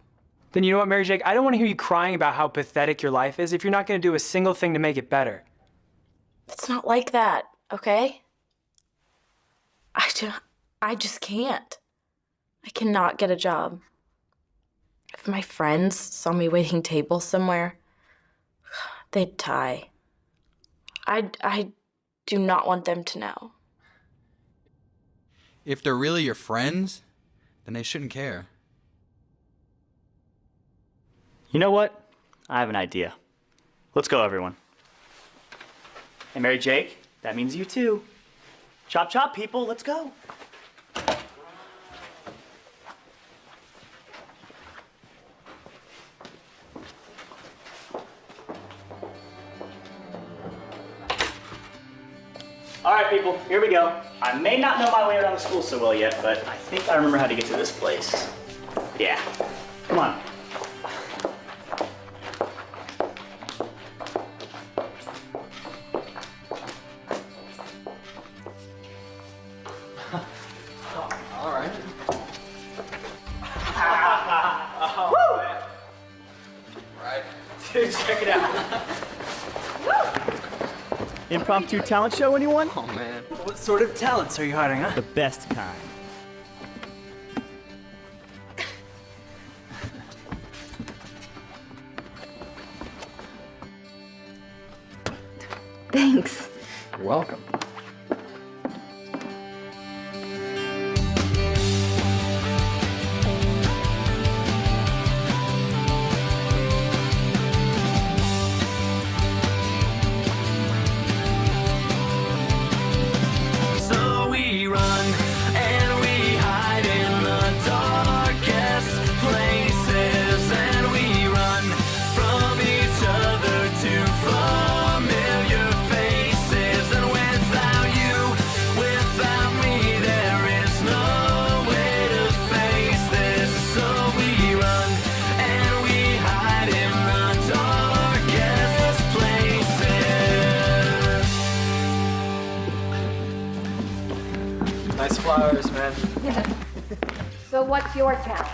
Speaker 5: Then you know what, Mary Jake? I don't want to hear you crying about how pathetic your life is if you're not going to do a single thing to make it better.
Speaker 6: It's not like that, okay? I just can't. I cannot get a job. If my friends saw me waiting tables somewhere, they'd die. I do not want them to know.
Speaker 11: If they're really your friends, then they shouldn't care.
Speaker 19: You know what? I have an idea. Let's go, everyone. Hey, Mary Jake, that means you too. Chop chop, people, let's go. All right, people, here we go. I may not know my way around the school so well yet, but I think I remember how to get to this place. Yeah, come on.
Speaker 5: All right.
Speaker 19: Woo! Right. Dude, check it out.
Speaker 18: Impromptu talent show, anyone?
Speaker 5: Oh, man. What sort of talents are you hiding, huh?
Speaker 18: The best kind.
Speaker 1: Thanks.
Speaker 5: You're welcome.
Speaker 13: So we run and we hide in the darkest places, and we run from each other to familiar faces. And without you, without me, there is no way to face this. So we run and we hide in the darkest places.
Speaker 5: Nice flowers, man.
Speaker 1: So what's your talent?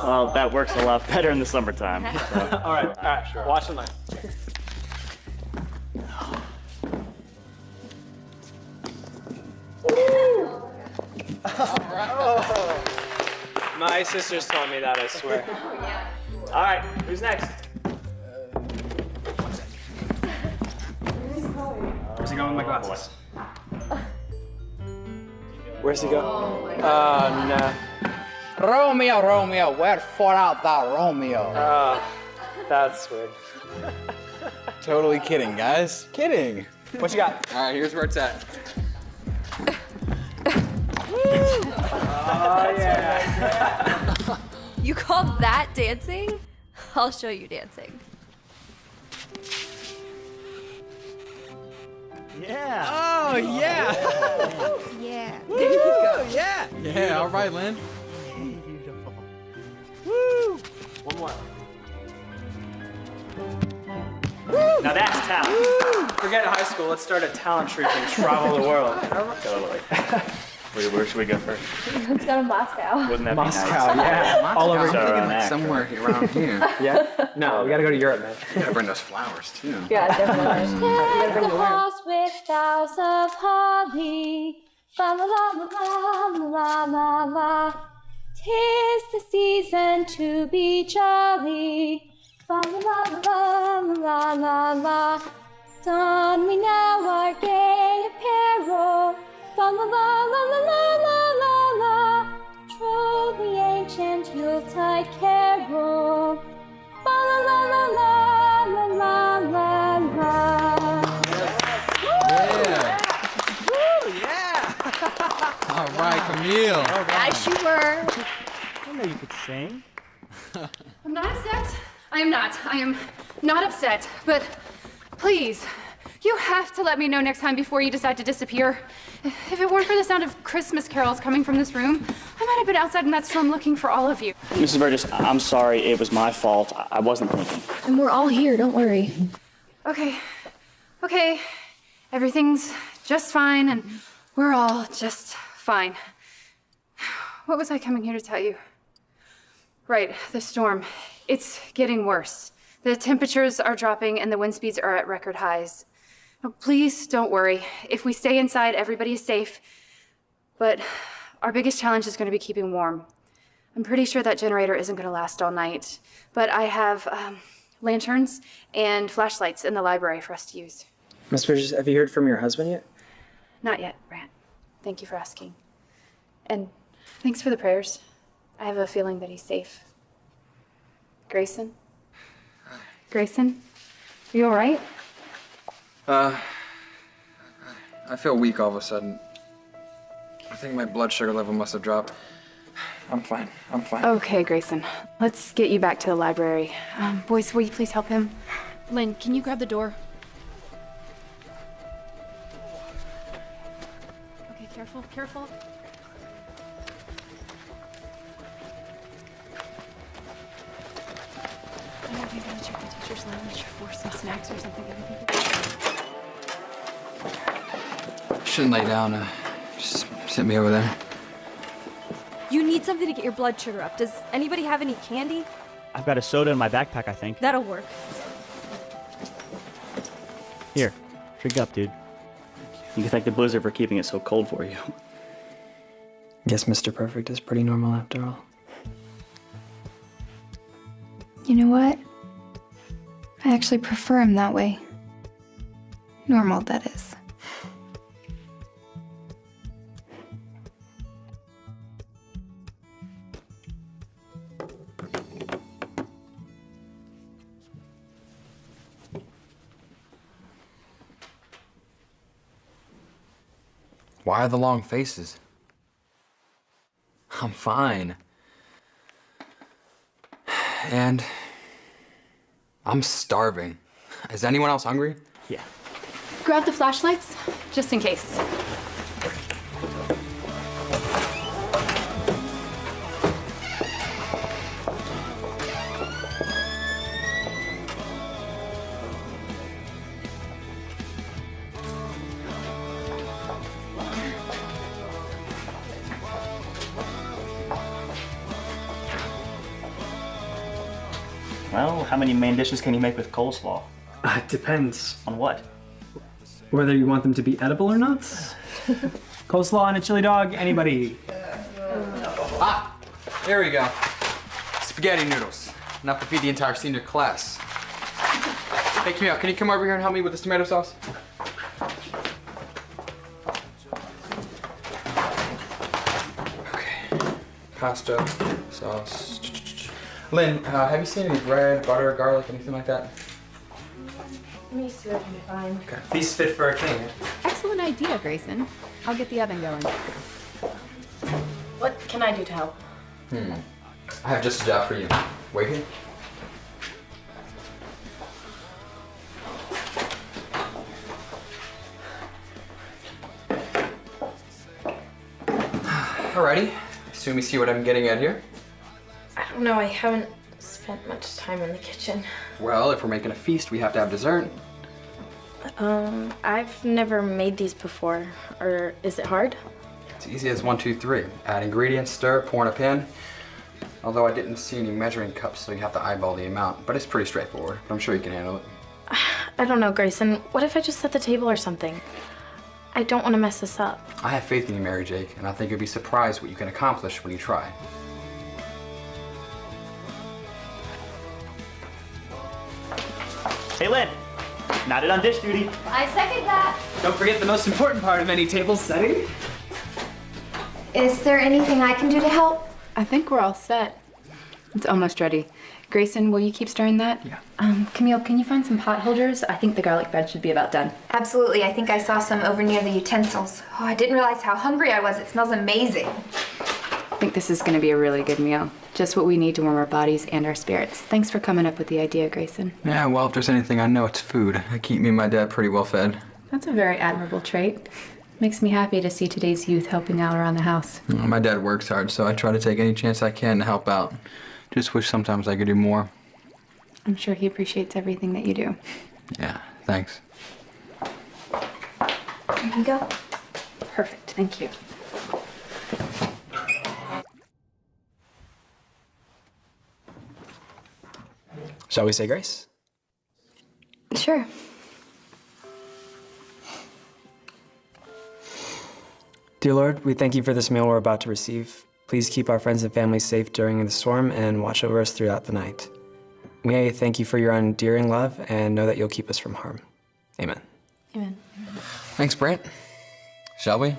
Speaker 19: Well, that works a lot better in the summertime. So.
Speaker 5: All right, sure. Watch the line. My sister's telling me that, I swear.
Speaker 19: All right, who's next?
Speaker 5: Where's he going with my glasses? Where's he go? Oh, no.
Speaker 4: Romeo, Romeo, wherefore art thou, Romeo?
Speaker 5: That's weird.
Speaker 11: Totally kidding, guys. Kidding.
Speaker 5: What you got?
Speaker 11: All right, here's where it's at.
Speaker 5: Oh, yeah.
Speaker 9: You call that dancing? I'll show you dancing.
Speaker 18: Yeah.
Speaker 12: Oh, yeah.
Speaker 3: Yeah.
Speaker 12: There you go. Yeah.
Speaker 11: Yeah, all right, Lynn.
Speaker 18: Beautiful. Woo! One more.
Speaker 19: Now that's talent.
Speaker 5: Forget high school. Let's start a talent troupe and travel the world.
Speaker 19: Totally. Where should we go first?
Speaker 9: Let's go to Moscow.
Speaker 19: Wouldn't that
Speaker 5: Moscow,
Speaker 19: be nice?
Speaker 5: yeah. All over.
Speaker 11: I'm
Speaker 19: So
Speaker 11: thinking
Speaker 19: around
Speaker 11: like
Speaker 19: there.
Speaker 11: somewhere around here.
Speaker 5: Yeah? No, we gotta go to Europe, man.
Speaker 11: Gotta bring those flowers too.
Speaker 9: Yeah, definitely.
Speaker 6: The house with boughs of holly. La la la la la la la. 'Tis the season to be jolly. La la la la la la la. Don we now our gay apparel. La la la la la la la la la. Troll the ancient Yuletide carol. La la la la la la la la.
Speaker 11: Yeah.
Speaker 12: Woo, yeah.
Speaker 11: All right, Camille.
Speaker 3: As you were.
Speaker 18: I didn't know you could sing.
Speaker 20: I'm not upset. I am not. I am not upset. But please, you have to let me know next time before you decide to disappear. If it weren't for the sound of Christmas carols coming from this room, I might have been outside in that storm looking for all of you.
Speaker 19: Mrs. Burgess, I'm sorry. It was my fault. I wasn't thinking.
Speaker 9: And we're all here, don't worry.
Speaker 20: Okay. Okay. Everything's just fine, and we're all just fine. What was I coming here to tell you? Right, the storm. It's getting worse. The temperatures are dropping and the wind speeds are at record highs. Now, please don't worry. If we stay inside, everybody is safe. But our biggest challenge is going to be keeping warm. I'm pretty sure that generator isn't going to last all night. But I have lanterns and flashlights in the library for us to use.
Speaker 5: Miss Bridges, have you heard from your husband yet?
Speaker 20: Not yet, Brant. Thank you for asking. And thanks for the prayers. I have a feeling that he's safe. Grayson? Grayson? Are you all right?
Speaker 11: I feel weak all of a sudden. I think my blood sugar level must have dropped. I'm fine. I'm fine.
Speaker 20: Okay, Grayson. Let's get you back to the library. Boys, will you please help him?
Speaker 8: Lynn, can you grab the door?
Speaker 20: Okay, careful, careful. I know you gotta check the teacher's lounge for some snacks or something.
Speaker 11: Shouldn't lay down. Just sit me over there.
Speaker 9: You need something to get your blood sugar up. Does anybody have any candy?
Speaker 18: I've got a soda in my backpack, I think.
Speaker 9: That'll work.
Speaker 18: Here, drink up, dude.
Speaker 19: You can thank the blizzard for keeping it so cold for you.
Speaker 5: Guess Mr. Perfect is pretty normal after all.
Speaker 3: You know what? I actually prefer him that way. Normal, that is.
Speaker 11: Why are the long faces? I'm fine. And I'm starving. Is anyone else hungry?
Speaker 18: Yeah.
Speaker 20: Grab the flashlights, just in case.
Speaker 19: Well, how many main dishes can you make with coleslaw?
Speaker 5: It depends.
Speaker 19: On what?
Speaker 5: Whether you want them to be edible or not.
Speaker 18: Coleslaw and a chili dog, anybody?
Speaker 11: Ah, here we go. Spaghetti noodles. Enough to feed the entire senior class. Hey, Camille, can you come over here and help me with this tomato sauce? Okay. Pasta, sauce. Lynn, have you seen any bread, butter, garlic, anything like that?
Speaker 9: I'm used to it, I'm fine.
Speaker 5: Okay. Feast fit for a king.
Speaker 8: Excellent idea, Grayson. I'll get the oven going.
Speaker 9: What can I do to help?
Speaker 11: I have just a job for you. Wait here. Alrighty. Assume you see what I'm getting at here.
Speaker 6: I don't know, I haven't spent much time in the kitchen.
Speaker 11: Well, if we're making a feast, we have to have dessert.
Speaker 6: I've never made these before. Or is it hard?
Speaker 11: It's easy as 1, 2, 3. Add ingredients, stir, pour in a pan. Although I didn't see any measuring cups, so you have to eyeball the amount. But it's pretty straightforward. I'm sure you can handle it.
Speaker 6: I don't know, Grayson. What if I just set the table or something? I don't want to mess this up.
Speaker 11: I have faith in you, Mary Jake, and I think you'll be surprised what you can accomplish when you try.
Speaker 18: Hey, Lynn. Not it on dish duty.
Speaker 3: I second that.
Speaker 5: Don't forget the most important part of any table setting.
Speaker 3: Is there anything I can do to help?
Speaker 20: I think we're all set. It's almost ready. Grayson, will you keep stirring that?
Speaker 11: Yeah.
Speaker 20: Camille, can you find some pot holders? I think the garlic bread should be about done.
Speaker 3: Absolutely. I think I saw some over near the utensils. Oh, I didn't realize how hungry I was. It smells amazing.
Speaker 20: I think this is going to be a really good meal. Just what we need to warm our bodies and our spirits. Thanks for coming up with the idea, Grayson.
Speaker 11: Yeah, well, if there's anything I know, it's food. I keep me and my dad pretty well fed.
Speaker 20: That's a very admirable trait. Makes me happy to see today's youth helping out around the house.
Speaker 11: Well, my dad works hard, so I try to take any chance I can to help out. Just wish sometimes I could do more.
Speaker 20: I'm sure he appreciates everything that you do.
Speaker 11: Yeah, thanks.
Speaker 20: There you go. Perfect, thank you.
Speaker 5: Shall we say grace?
Speaker 9: Sure.
Speaker 5: Dear Lord, we thank you for this meal we're about to receive. Please keep our friends and family safe during the storm and watch over us throughout the night. We thank you for your endearing love and know that you'll keep us from harm. Amen.
Speaker 6: Amen.
Speaker 11: Thanks, Brant. Shall we?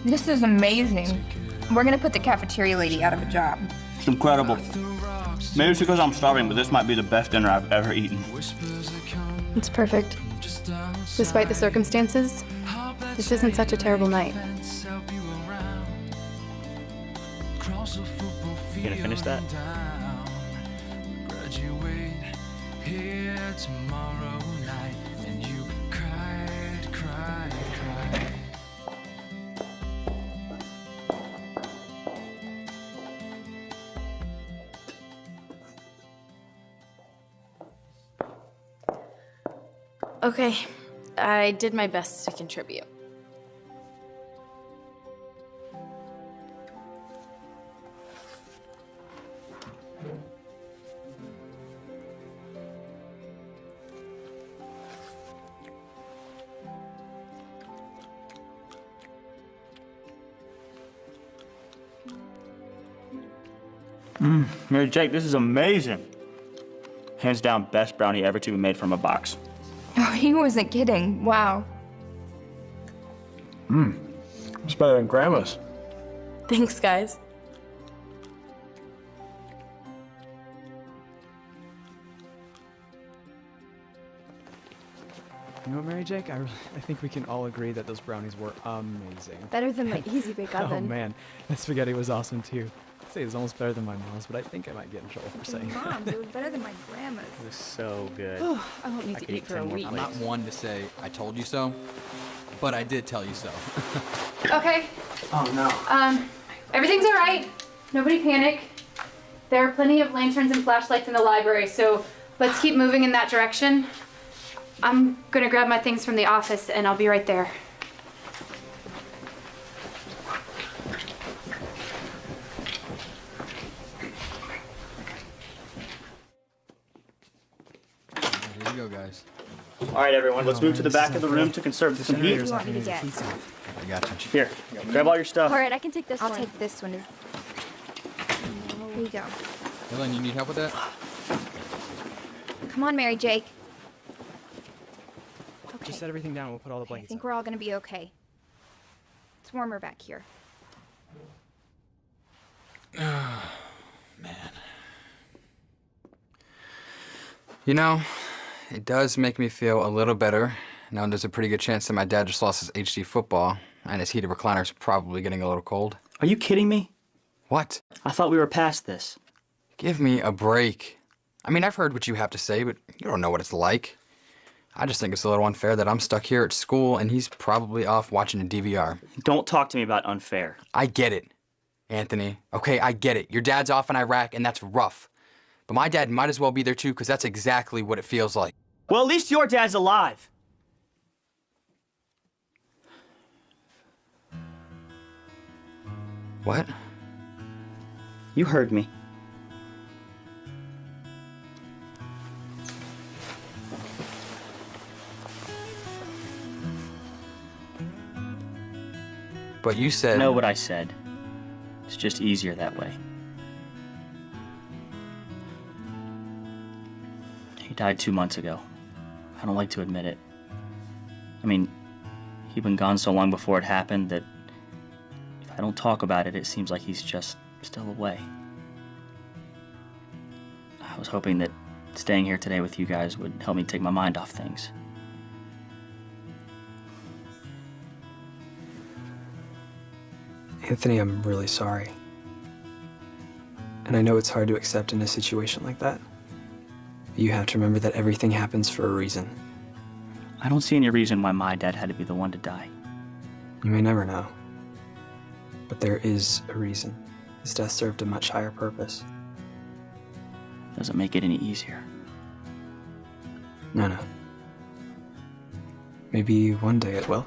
Speaker 3: This is amazing. We're gonna put the cafeteria lady out of a job.
Speaker 19: It's incredible. Maybe it's because I'm starving, but this might be the best dinner I've ever eaten.
Speaker 20: It's perfect. Despite the circumstances, this isn't such a terrible night.
Speaker 19: You gonna finish that?
Speaker 6: Okay, I did my best to contribute.
Speaker 19: Mary Jake, this is amazing. Hands down, best brownie ever to be made from a box.
Speaker 3: Oh, he wasn't kidding. Wow.
Speaker 5: It's better than Grandma's.
Speaker 6: Thanks, guys.
Speaker 5: You know what, Mary Jake? I think we can all agree that those brownies were amazing.
Speaker 9: Better than my Easy Bake Oven.
Speaker 5: Oh man, that spaghetti was awesome too. I'd say it was almost better than my mom's, but I think I might get in trouble for saying that.
Speaker 3: Mom's, it was better than my grandma's.
Speaker 19: It was so good.
Speaker 20: I won't need to eat for a week.
Speaker 11: I'm not one to say I told you so, but I did tell you so.
Speaker 20: Okay.
Speaker 5: Oh no.
Speaker 20: Everything's all right. Nobody panic. There are plenty of lanterns and flashlights in the library, so let's keep moving in that direction. I'm gonna grab my things from the office and I'll be right there.
Speaker 11: Here you go, guys.
Speaker 19: All right, everyone, let's move to the back of the room to conserve some heat.
Speaker 9: What do you want me to get?
Speaker 11: I got you.
Speaker 19: Here, grab all your stuff.
Speaker 9: All right, I can take this one.
Speaker 3: I'll take this one. Here you go.
Speaker 11: Helen, you need help with that?
Speaker 3: Come on, Mary Jake.
Speaker 5: Just set everything down and we'll put all the
Speaker 3: I
Speaker 5: blankets
Speaker 3: think we're all gonna be okay. It's warmer back here.
Speaker 11: Oh, man. You know, it does make me feel a little better knowing there's a pretty good chance that my dad just lost his HD football and his heated recliner's probably getting a little cold.
Speaker 19: Are you kidding me?
Speaker 11: What?
Speaker 19: I thought we were past this.
Speaker 11: Give me a break. I mean, I've heard what you have to say, but you don't know what it's like. I just think it's a little unfair that I'm stuck here at school and he's probably off watching a DVR.
Speaker 19: Don't talk to me about unfair.
Speaker 11: I get it, Anthony. Okay, I get it. Your dad's off in Iraq and that's rough. But my dad might as well be there too, because that's exactly what it feels like.
Speaker 19: Well, at least your dad's alive.
Speaker 11: What?
Speaker 19: You heard me.
Speaker 11: But you said...
Speaker 19: I know what I said. It's just easier that way. He died 2 months ago. I don't like to admit it. I mean, he'd been gone so long before it happened that if I don't talk about it, it seems like he's just still away. I was hoping that staying here today with you guys would help me take my mind off things.
Speaker 5: Anthony, I'm really sorry. And I know it's hard to accept in a situation like that. You have to remember that everything happens for a reason.
Speaker 19: I don't see any reason why my dad had to be the one to die.
Speaker 5: You may never know. But there is a reason. His death served a much higher purpose.
Speaker 19: Doesn't make it any easier.
Speaker 5: No. Maybe one day it will.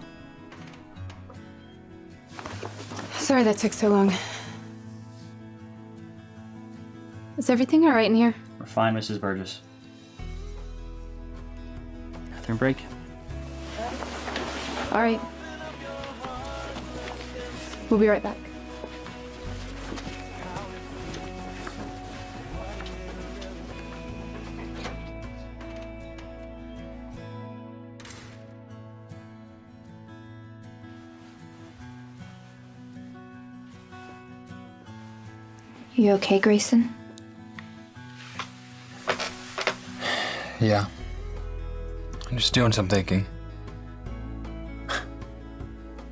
Speaker 20: Sorry that took so long. Is everything all right in here?
Speaker 19: We're fine, Mrs. Burgess. Bathroom break?
Speaker 20: All right. We'll be right back.
Speaker 3: You okay, Grayson?
Speaker 11: Yeah. I'm just doing some thinking.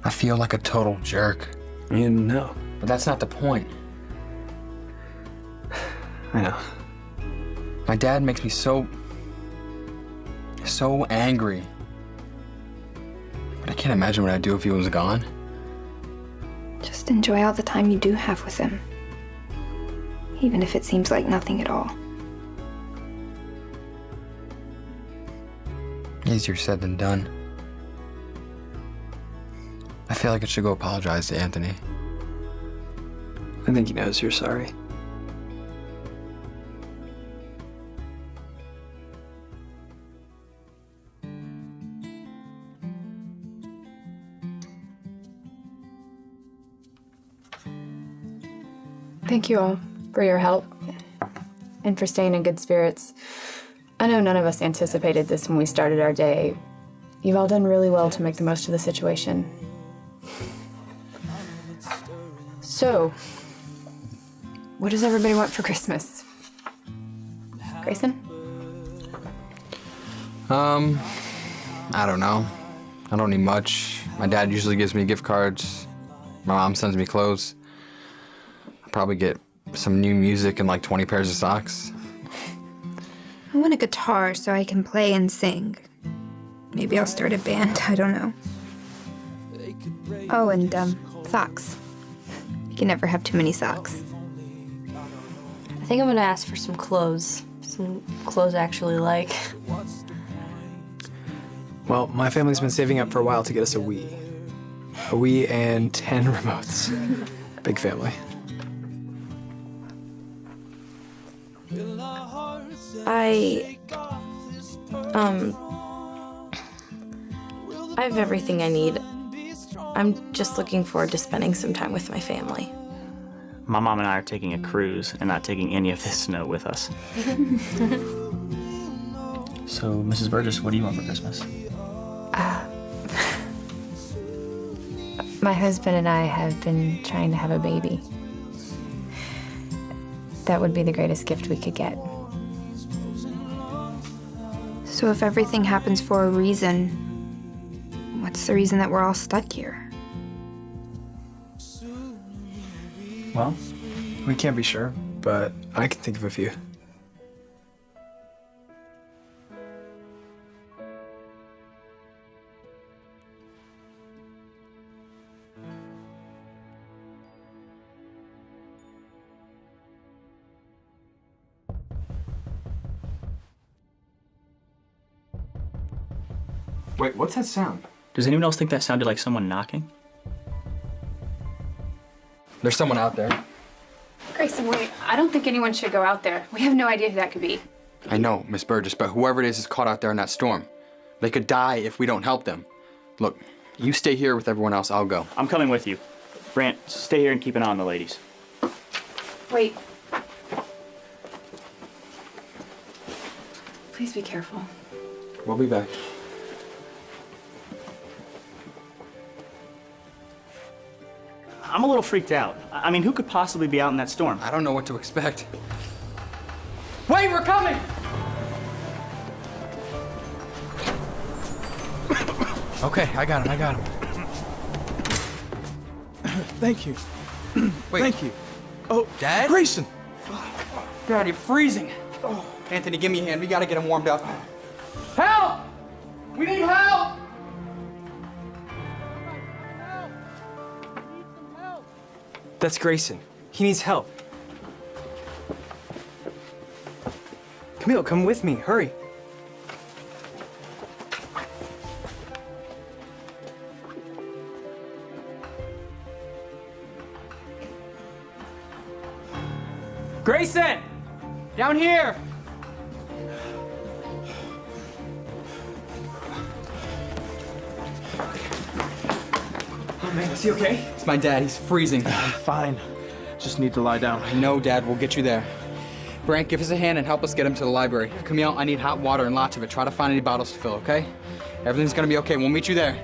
Speaker 11: I feel like a total jerk.
Speaker 5: You know.
Speaker 11: But that's not the point.
Speaker 5: I know.
Speaker 11: My dad makes me so angry. But I can't imagine what I'd do if he was gone.
Speaker 3: Just enjoy all the time you do have with him. Even if it seems like nothing at all.
Speaker 11: Easier said than done. I feel like I should go apologize to Anthony.
Speaker 5: I think he knows you're sorry.
Speaker 20: Thank you all for your help and for staying in good spirits. I know none of us anticipated this when we started our day. You've all done really well to make the most of the situation. So, what does everybody want for Christmas? Grayson?
Speaker 11: I don't know. I don't need much. My dad usually gives me gift cards. My mom sends me clothes. I'll probably get some new music and like 20 pairs of socks.
Speaker 3: I want a guitar so I can play and sing. Maybe I'll start a band, I don't know. Oh, and, socks. You can never have too many socks.
Speaker 9: I think I'm gonna ask for some clothes. Some clothes I actually like.
Speaker 5: Well, my family's been saving up for a while to get us a Wii. A Wii and 10 remotes. Big family.
Speaker 6: I have everything I need. I'm just looking forward to spending some time with my family.
Speaker 19: My mom and I are taking a cruise and not taking any of this snow with us. So, Mrs. Burgess, what do you want for Christmas?
Speaker 20: My husband and I have been trying to have a baby. That would be the greatest gift we could get.
Speaker 3: So if everything happens for a reason,
Speaker 1: What's the reason that we're all stuck here?
Speaker 5: Well, we can't be sure, but I can think of a few. Wait, what's that sound?
Speaker 19: Does anyone else think that sounded like someone knocking?
Speaker 11: There's someone out there.
Speaker 20: Grayson, wait. I don't think anyone should go out there. We have no idea who that could be.
Speaker 11: I know, Miss Burgess, but whoever it is caught out there in that storm. They could die if we don't help them. Look, you stay here with everyone else. I'll go.
Speaker 19: I'm coming with you. Brant, stay here and keep an eye on the ladies.
Speaker 20: Wait. Please be careful.
Speaker 11: We'll be back.
Speaker 19: I'm a little freaked out. I mean, who could possibly be out in that storm?
Speaker 11: I don't know what to expect. Wait, we're coming! Okay, I got him.
Speaker 12: Thank you.
Speaker 11: Wait.
Speaker 12: Thank you. Oh,
Speaker 11: Dad?
Speaker 12: Grayson!
Speaker 11: Dad, you're freezing. Anthony, give me a hand. We gotta get him warmed up. Help! We need help!
Speaker 5: That's Grayson. He needs help. Camille, come with me. Hurry. Grayson! Down here! Oh man, is he okay?
Speaker 11: It's my dad. He's freezing.
Speaker 12: I'm fine. Just need to lie down.
Speaker 11: I know, Dad. We'll get you there. Brant, give us a hand and help us get him to the library. Camille, I need hot water and lots of it. Try to find any bottles to fill, okay? Everything's gonna be okay. We'll meet you there.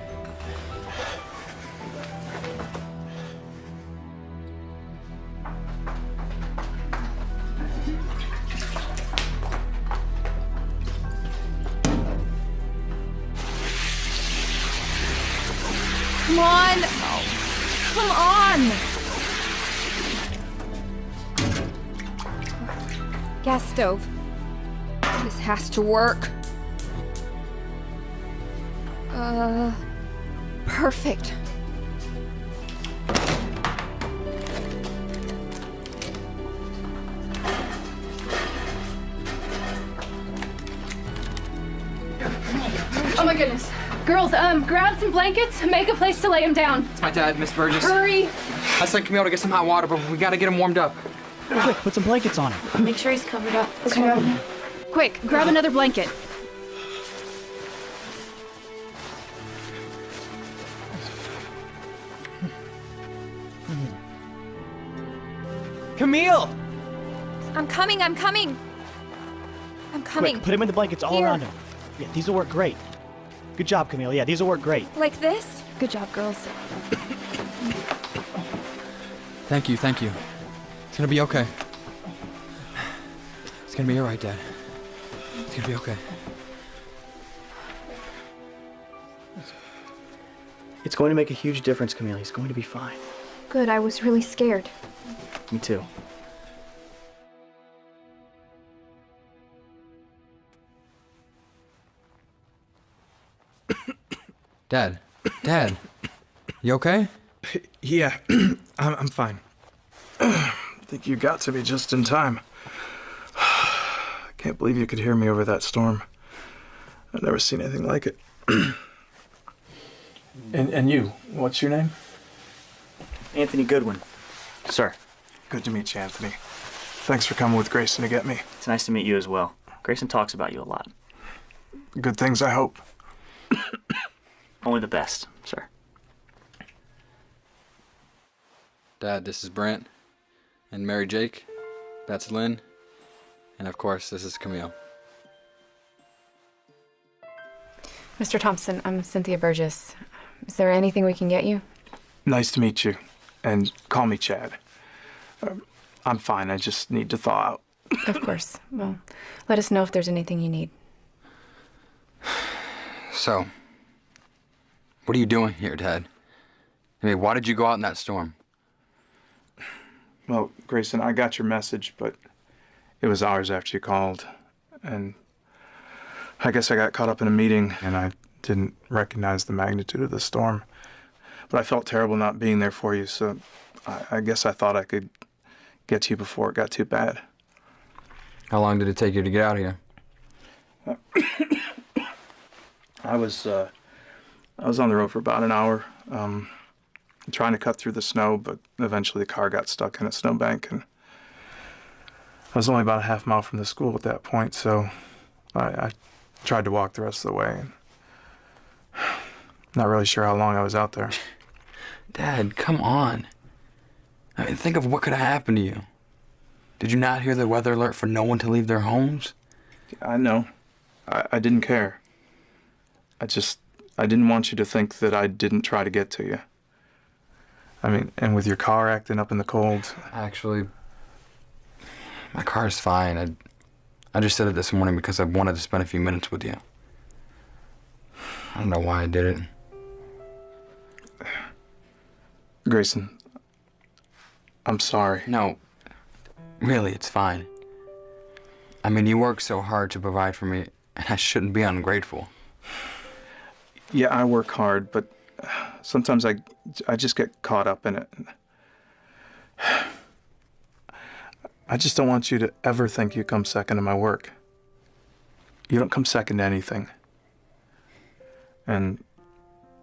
Speaker 1: Come on! Come on! Gas stove. This has to work. Perfect.
Speaker 20: Oh my goodness. Girls, grab some blankets and make a place to lay him down.
Speaker 11: It's my dad, Miss Burgess.
Speaker 20: Hurry!
Speaker 11: I sent Camille to get some hot water, but we gotta get him warmed up.
Speaker 18: Quick, put some blankets on him.
Speaker 6: Make sure he's covered up.
Speaker 20: Okay. Quick, grab another blanket.
Speaker 5: Camille!
Speaker 1: I'm coming. I'm coming.
Speaker 18: Quick, put him in the blankets all
Speaker 1: Here.
Speaker 18: around him. Yeah, these will work great. Good job, Camille. Yeah, these will work great.
Speaker 1: Like this? Good job, girls.
Speaker 11: Thank you. It's gonna be okay. It's gonna be all right, Dad. It's gonna be okay.
Speaker 19: It's going to make a huge difference, Camille. He's going to be fine.
Speaker 1: Good, I was really scared.
Speaker 19: Me too.
Speaker 11: Dad, you okay?
Speaker 12: Yeah, I'm fine. I think you got to me just in time. Can't believe you could hear me over that storm. I've never seen anything like it. And you, what's your name?
Speaker 19: Anthony Goodwin. Sir.
Speaker 12: Good to meet you, Anthony. Thanks for coming with Grayson to get me.
Speaker 19: It's nice to meet you as well. Grayson talks about you a lot.
Speaker 12: Good things, I hope.
Speaker 19: Only the best, sir.
Speaker 11: Dad, this is Brant. And Mary Jake. That's Lynn. And of course, this is Camille.
Speaker 2: Mr. Thompson, I'm Cynthia Burgess. Is there anything we can get you?
Speaker 12: Nice to meet you. And call me Chad. I'm fine. I just need to thaw out.
Speaker 2: Of course. Well, let us know if there's anything you need.
Speaker 11: So, What are you doing here, Dad? I mean, why did you go out in that storm?
Speaker 12: Well, Grayson, I got your message, but it was hours after you called. And I guess I got caught up in a meeting and I didn't recognize the magnitude of the storm. But I felt terrible not being there for you, so I guess I thought I could get to you before it got too bad.
Speaker 11: How long did it take you to get out of here?
Speaker 12: I was on the road for about an hour, trying to cut through the snow, but eventually the car got stuck in a snowbank, and I was only about a half mile from the school at that point, so I tried to walk the rest of the way. And not really sure how long I was out there.
Speaker 11: Dad, come on. I mean, think of what could have happened to you. Did you not hear the weather alert for no one to leave their homes?
Speaker 12: I know. I didn't care. I didn't want you to think that I didn't try to get to you. I mean, and with your car acting up in the cold.
Speaker 11: Actually, my car's fine. I just said it this morning because I wanted to spend a few minutes with you. I don't know why I did it.
Speaker 12: Grayson, I'm sorry.
Speaker 11: No, really, it's fine. I mean, you work so hard to provide for me, and I shouldn't be ungrateful.
Speaker 12: Yeah, I work hard, but sometimes I just get caught up in it. I just don't want you to ever think you come second to my work. You don't come second to anything. And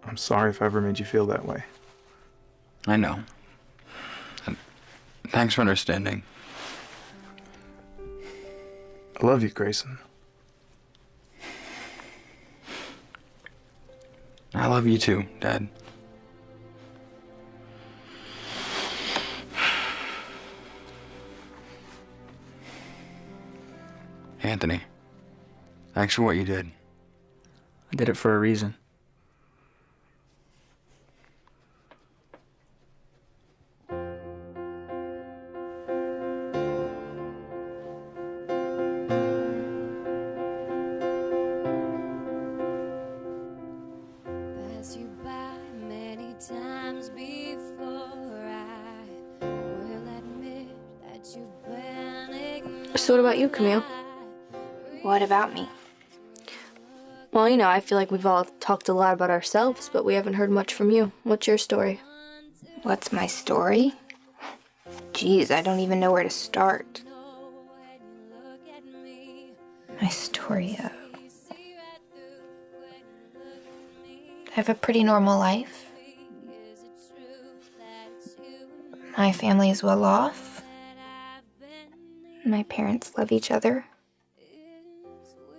Speaker 12: I'm sorry if I ever made you feel that way.
Speaker 11: I know. And thanks for understanding.
Speaker 12: I love you, Grayson.
Speaker 11: I love you too, Dad. Anthony, thanks for what you did.
Speaker 19: I did it for a reason.
Speaker 9: So what about you, Camille?
Speaker 3: What about me?
Speaker 9: Well, you know, I feel like we've all talked a lot about ourselves, but we haven't heard much from you. What's your story?
Speaker 3: What's my story? Geez, I don't even know where to start. My story, I have a pretty normal life. My family is well off. My parents love each other.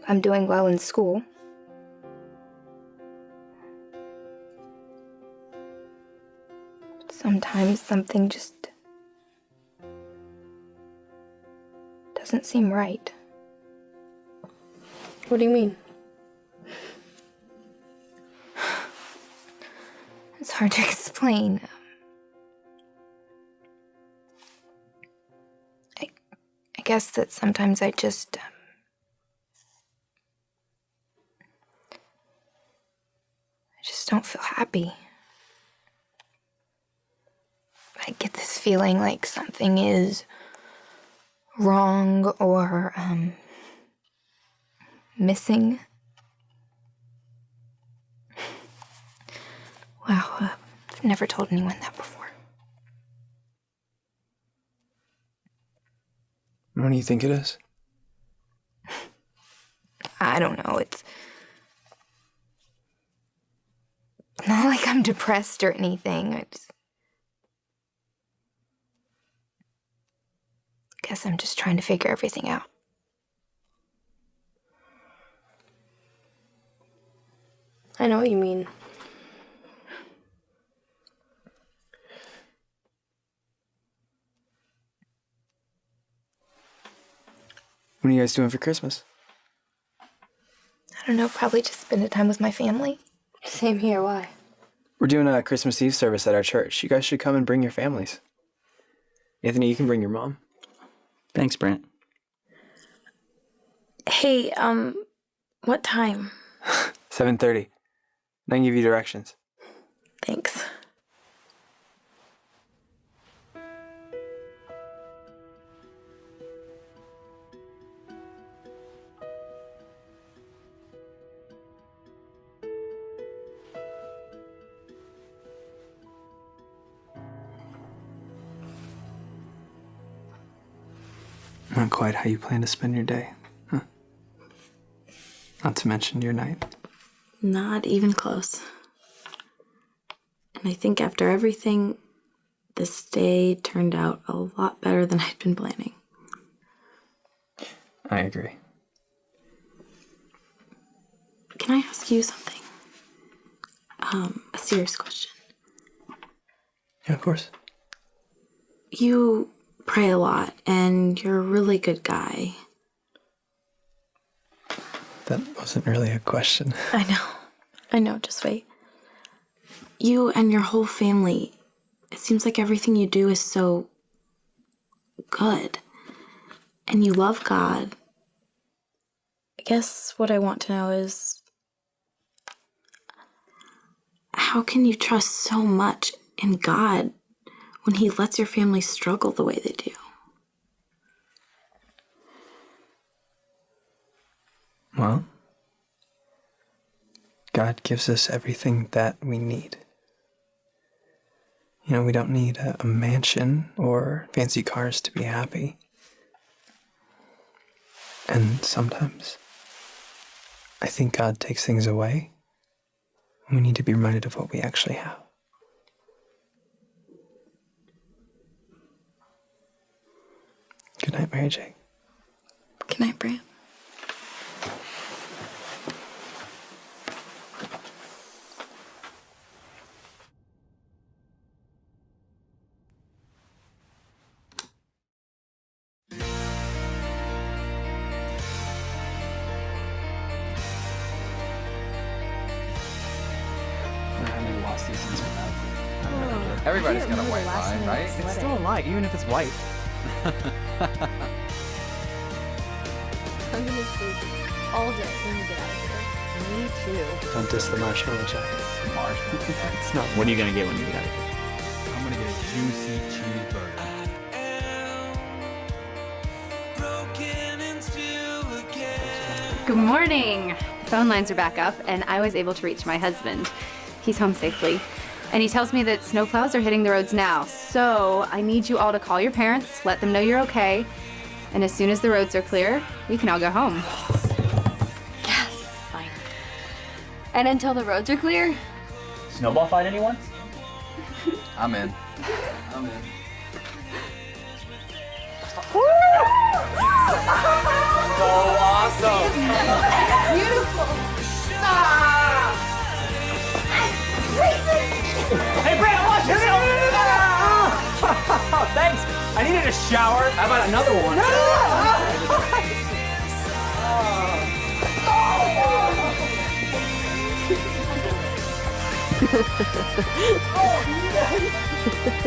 Speaker 3: I'm doing well in school. Sometimes something just doesn't seem right.
Speaker 9: What do you mean?
Speaker 3: It's hard to explain. I guess that sometimes I just don't feel happy. I get this feeling like something is wrong or missing. Wow, I've never told anyone that before.
Speaker 5: What do you think it is?
Speaker 3: I don't know, it's not like I'm depressed or anything. I guess I'm just trying to figure everything out.
Speaker 9: I know what you mean.
Speaker 5: What are you guys doing for Christmas?
Speaker 3: I don't know, probably just spend time with my family.
Speaker 9: Same here, why?
Speaker 5: We're doing a Christmas Eve service at our church. You guys should come and bring your families. Anthony, you can bring your mom.
Speaker 19: Thanks, Brent.
Speaker 9: Hey, what time?
Speaker 5: 7:30. Then give you directions.
Speaker 6: Thanks.
Speaker 5: Not quite how you plan to spend your day, huh? Not to mention your night.
Speaker 6: Not even close. And I think after everything, this day turned out a lot better than I'd been planning.
Speaker 5: I agree.
Speaker 6: Can I ask you something? A serious question.
Speaker 5: Yeah, of course.
Speaker 6: You pray a lot, and you're a really good guy.
Speaker 5: That wasn't really a question.
Speaker 6: I know, just wait. You and your whole family, it seems like everything you do is so good. And you love God. I guess what I want to know is, how can you trust so much in God when He lets your family struggle the way they do?
Speaker 5: Well, God gives us everything that we need. You know, we don't need a mansion or fancy cars to be happy. And sometimes, I think God takes things away. We need to be reminded of what we actually have. Good night, Mary Jane.
Speaker 6: Good night, Brant.
Speaker 11: Everybody's got a white line, right?
Speaker 18: It's still a light, even if it's white.
Speaker 9: I'm gonna sleep all day when we get out of here. Me too.
Speaker 5: Don't diss the marshmallow jackets. It's not.
Speaker 19: What are you gonna get when you get out of here?
Speaker 21: I'm gonna get a juicy cheeseburger.
Speaker 20: Good morning. Phone lines are back up, and I was able to reach my husband. He's home safely. And he tells me that snowplows are hitting the roads now. So I need you all to call your parents, let them know you're okay. And as soon as the roads are clear, we can all go home.
Speaker 9: Yes. Fine. And until the roads are clear?
Speaker 19: Snowball fight, anyone?
Speaker 11: I'm in.
Speaker 13: So awesome.
Speaker 9: Beautiful.
Speaker 18: Hey, Brant, watch yourself! Thanks. I needed a shower.
Speaker 5: How about another one?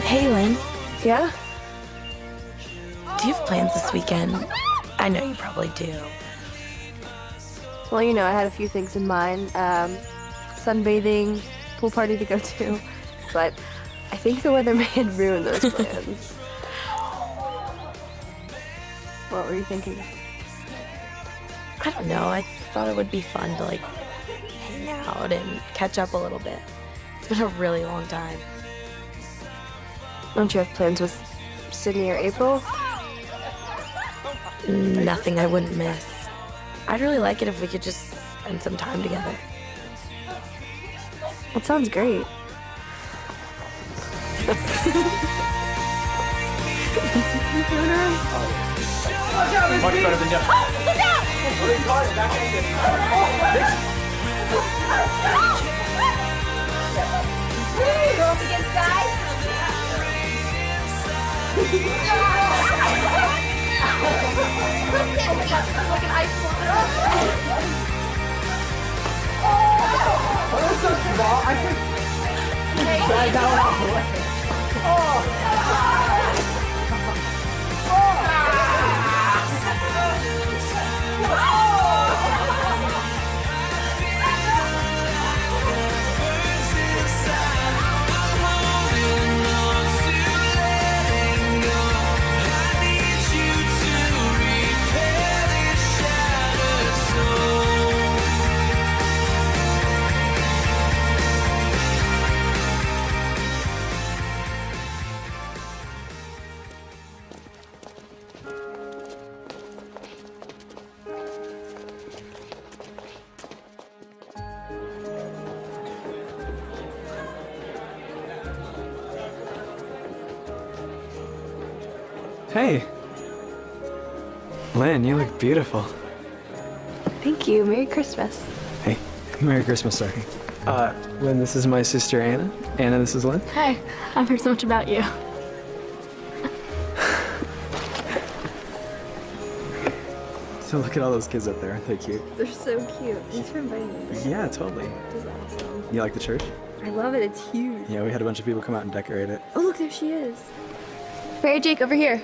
Speaker 6: Hey, Lynn.
Speaker 9: Yeah?
Speaker 6: Do you have plans this weekend? I know you probably do.
Speaker 9: Well, you know, I had a few things in mind. Sunbathing, pool party to go to. But I think the weather may have ruined those plans. What were you thinking?
Speaker 6: I don't know. I thought it would be fun to, like, hang out and catch up a little bit. It's been a really long time.
Speaker 9: Don't you have plans with Sydney or April?
Speaker 6: Nothing I wouldn't miss. I'd really like it if we could just spend some time together.
Speaker 9: That sounds great.
Speaker 18: Much better than Jeff.
Speaker 9: Look out! Girls against guys? Like an ice
Speaker 13: Oh, that was so small. I could drag that one off the way.
Speaker 5: Hey. Lynn, you look beautiful.
Speaker 9: Thank you. Merry Christmas.
Speaker 5: Hey, Merry Christmas, sorry. Lynn, this is my sister Anna. Anna, this is Lynn.
Speaker 9: Hi. I've heard so much about you.
Speaker 5: So look at all those kids up there. Aren't they cute?
Speaker 9: They're so cute. Thanks for inviting me.
Speaker 5: Yeah, totally.
Speaker 9: This is awesome.
Speaker 5: You like the church?
Speaker 9: I love it. It's huge.
Speaker 5: Yeah, we had a bunch of people come out and decorate it.
Speaker 9: Oh, look, there she is. Mary Jake, over here.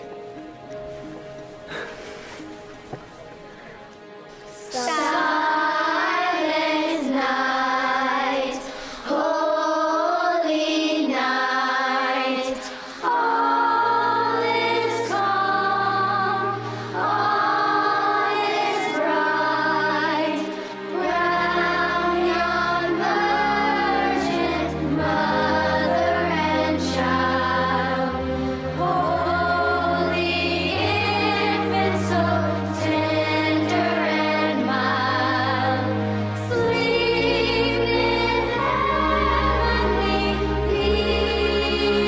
Speaker 13: Silent night, holy night, all is calm, all is bright, round yon virgin mother and child, holy infant, so tender and mild, sleep in heavenly peace,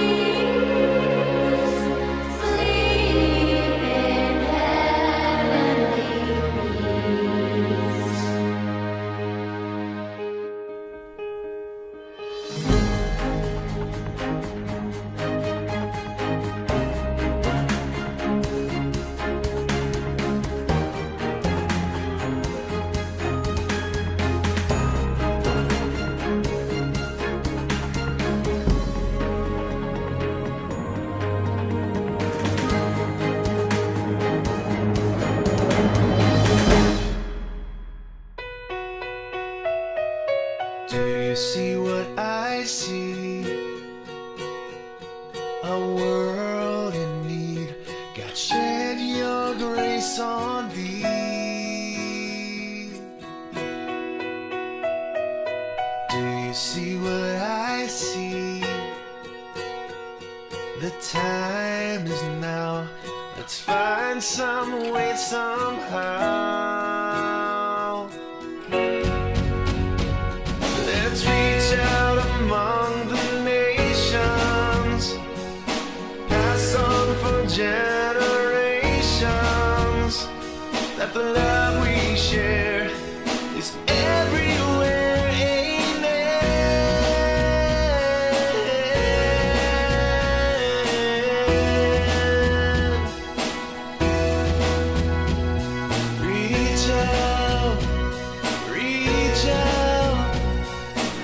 Speaker 13: sleep in heavenly peace. Do you see what I see? A world in need. God, shed your grace on thee. Do you see what I see? The time is now. Let's find some way somehow. Let's reach out among the nations, pass on for generations, that the love we share is everywhere. Amen. Reach out, reach out.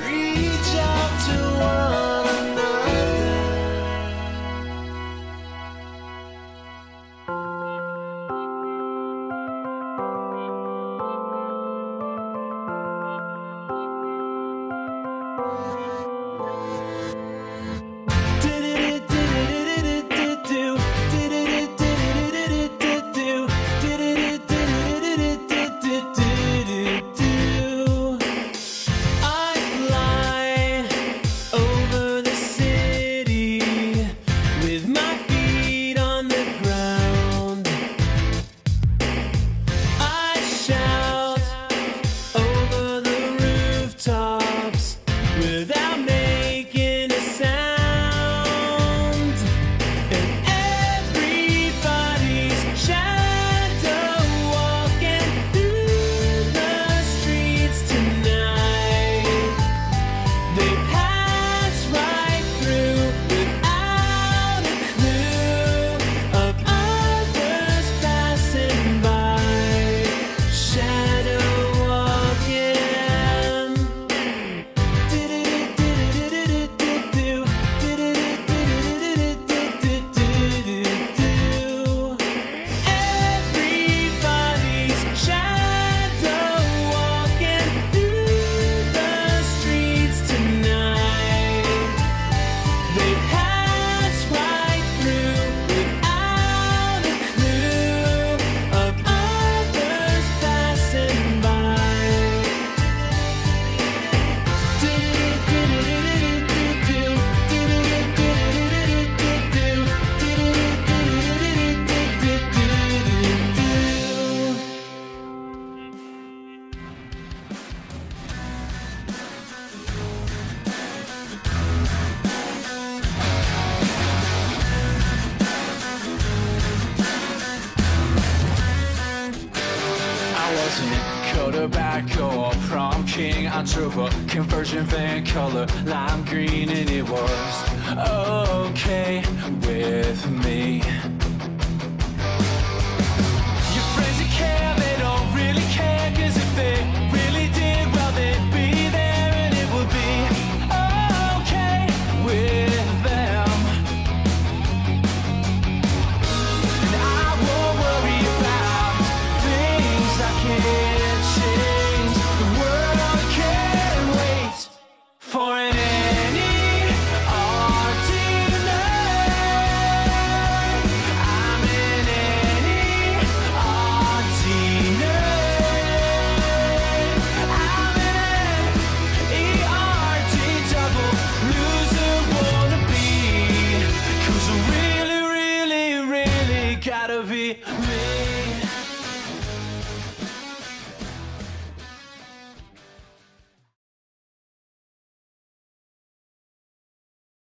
Speaker 13: Reach out to one another. I fly over the city with my feet on the ground. I shout over the rooftops without making a sound. And everybody's shadow walking through the streets tonight. They pass right through without a clue of others passing by. Shadow walking. trouble. Conversion van color, lime green, and it was okay with me.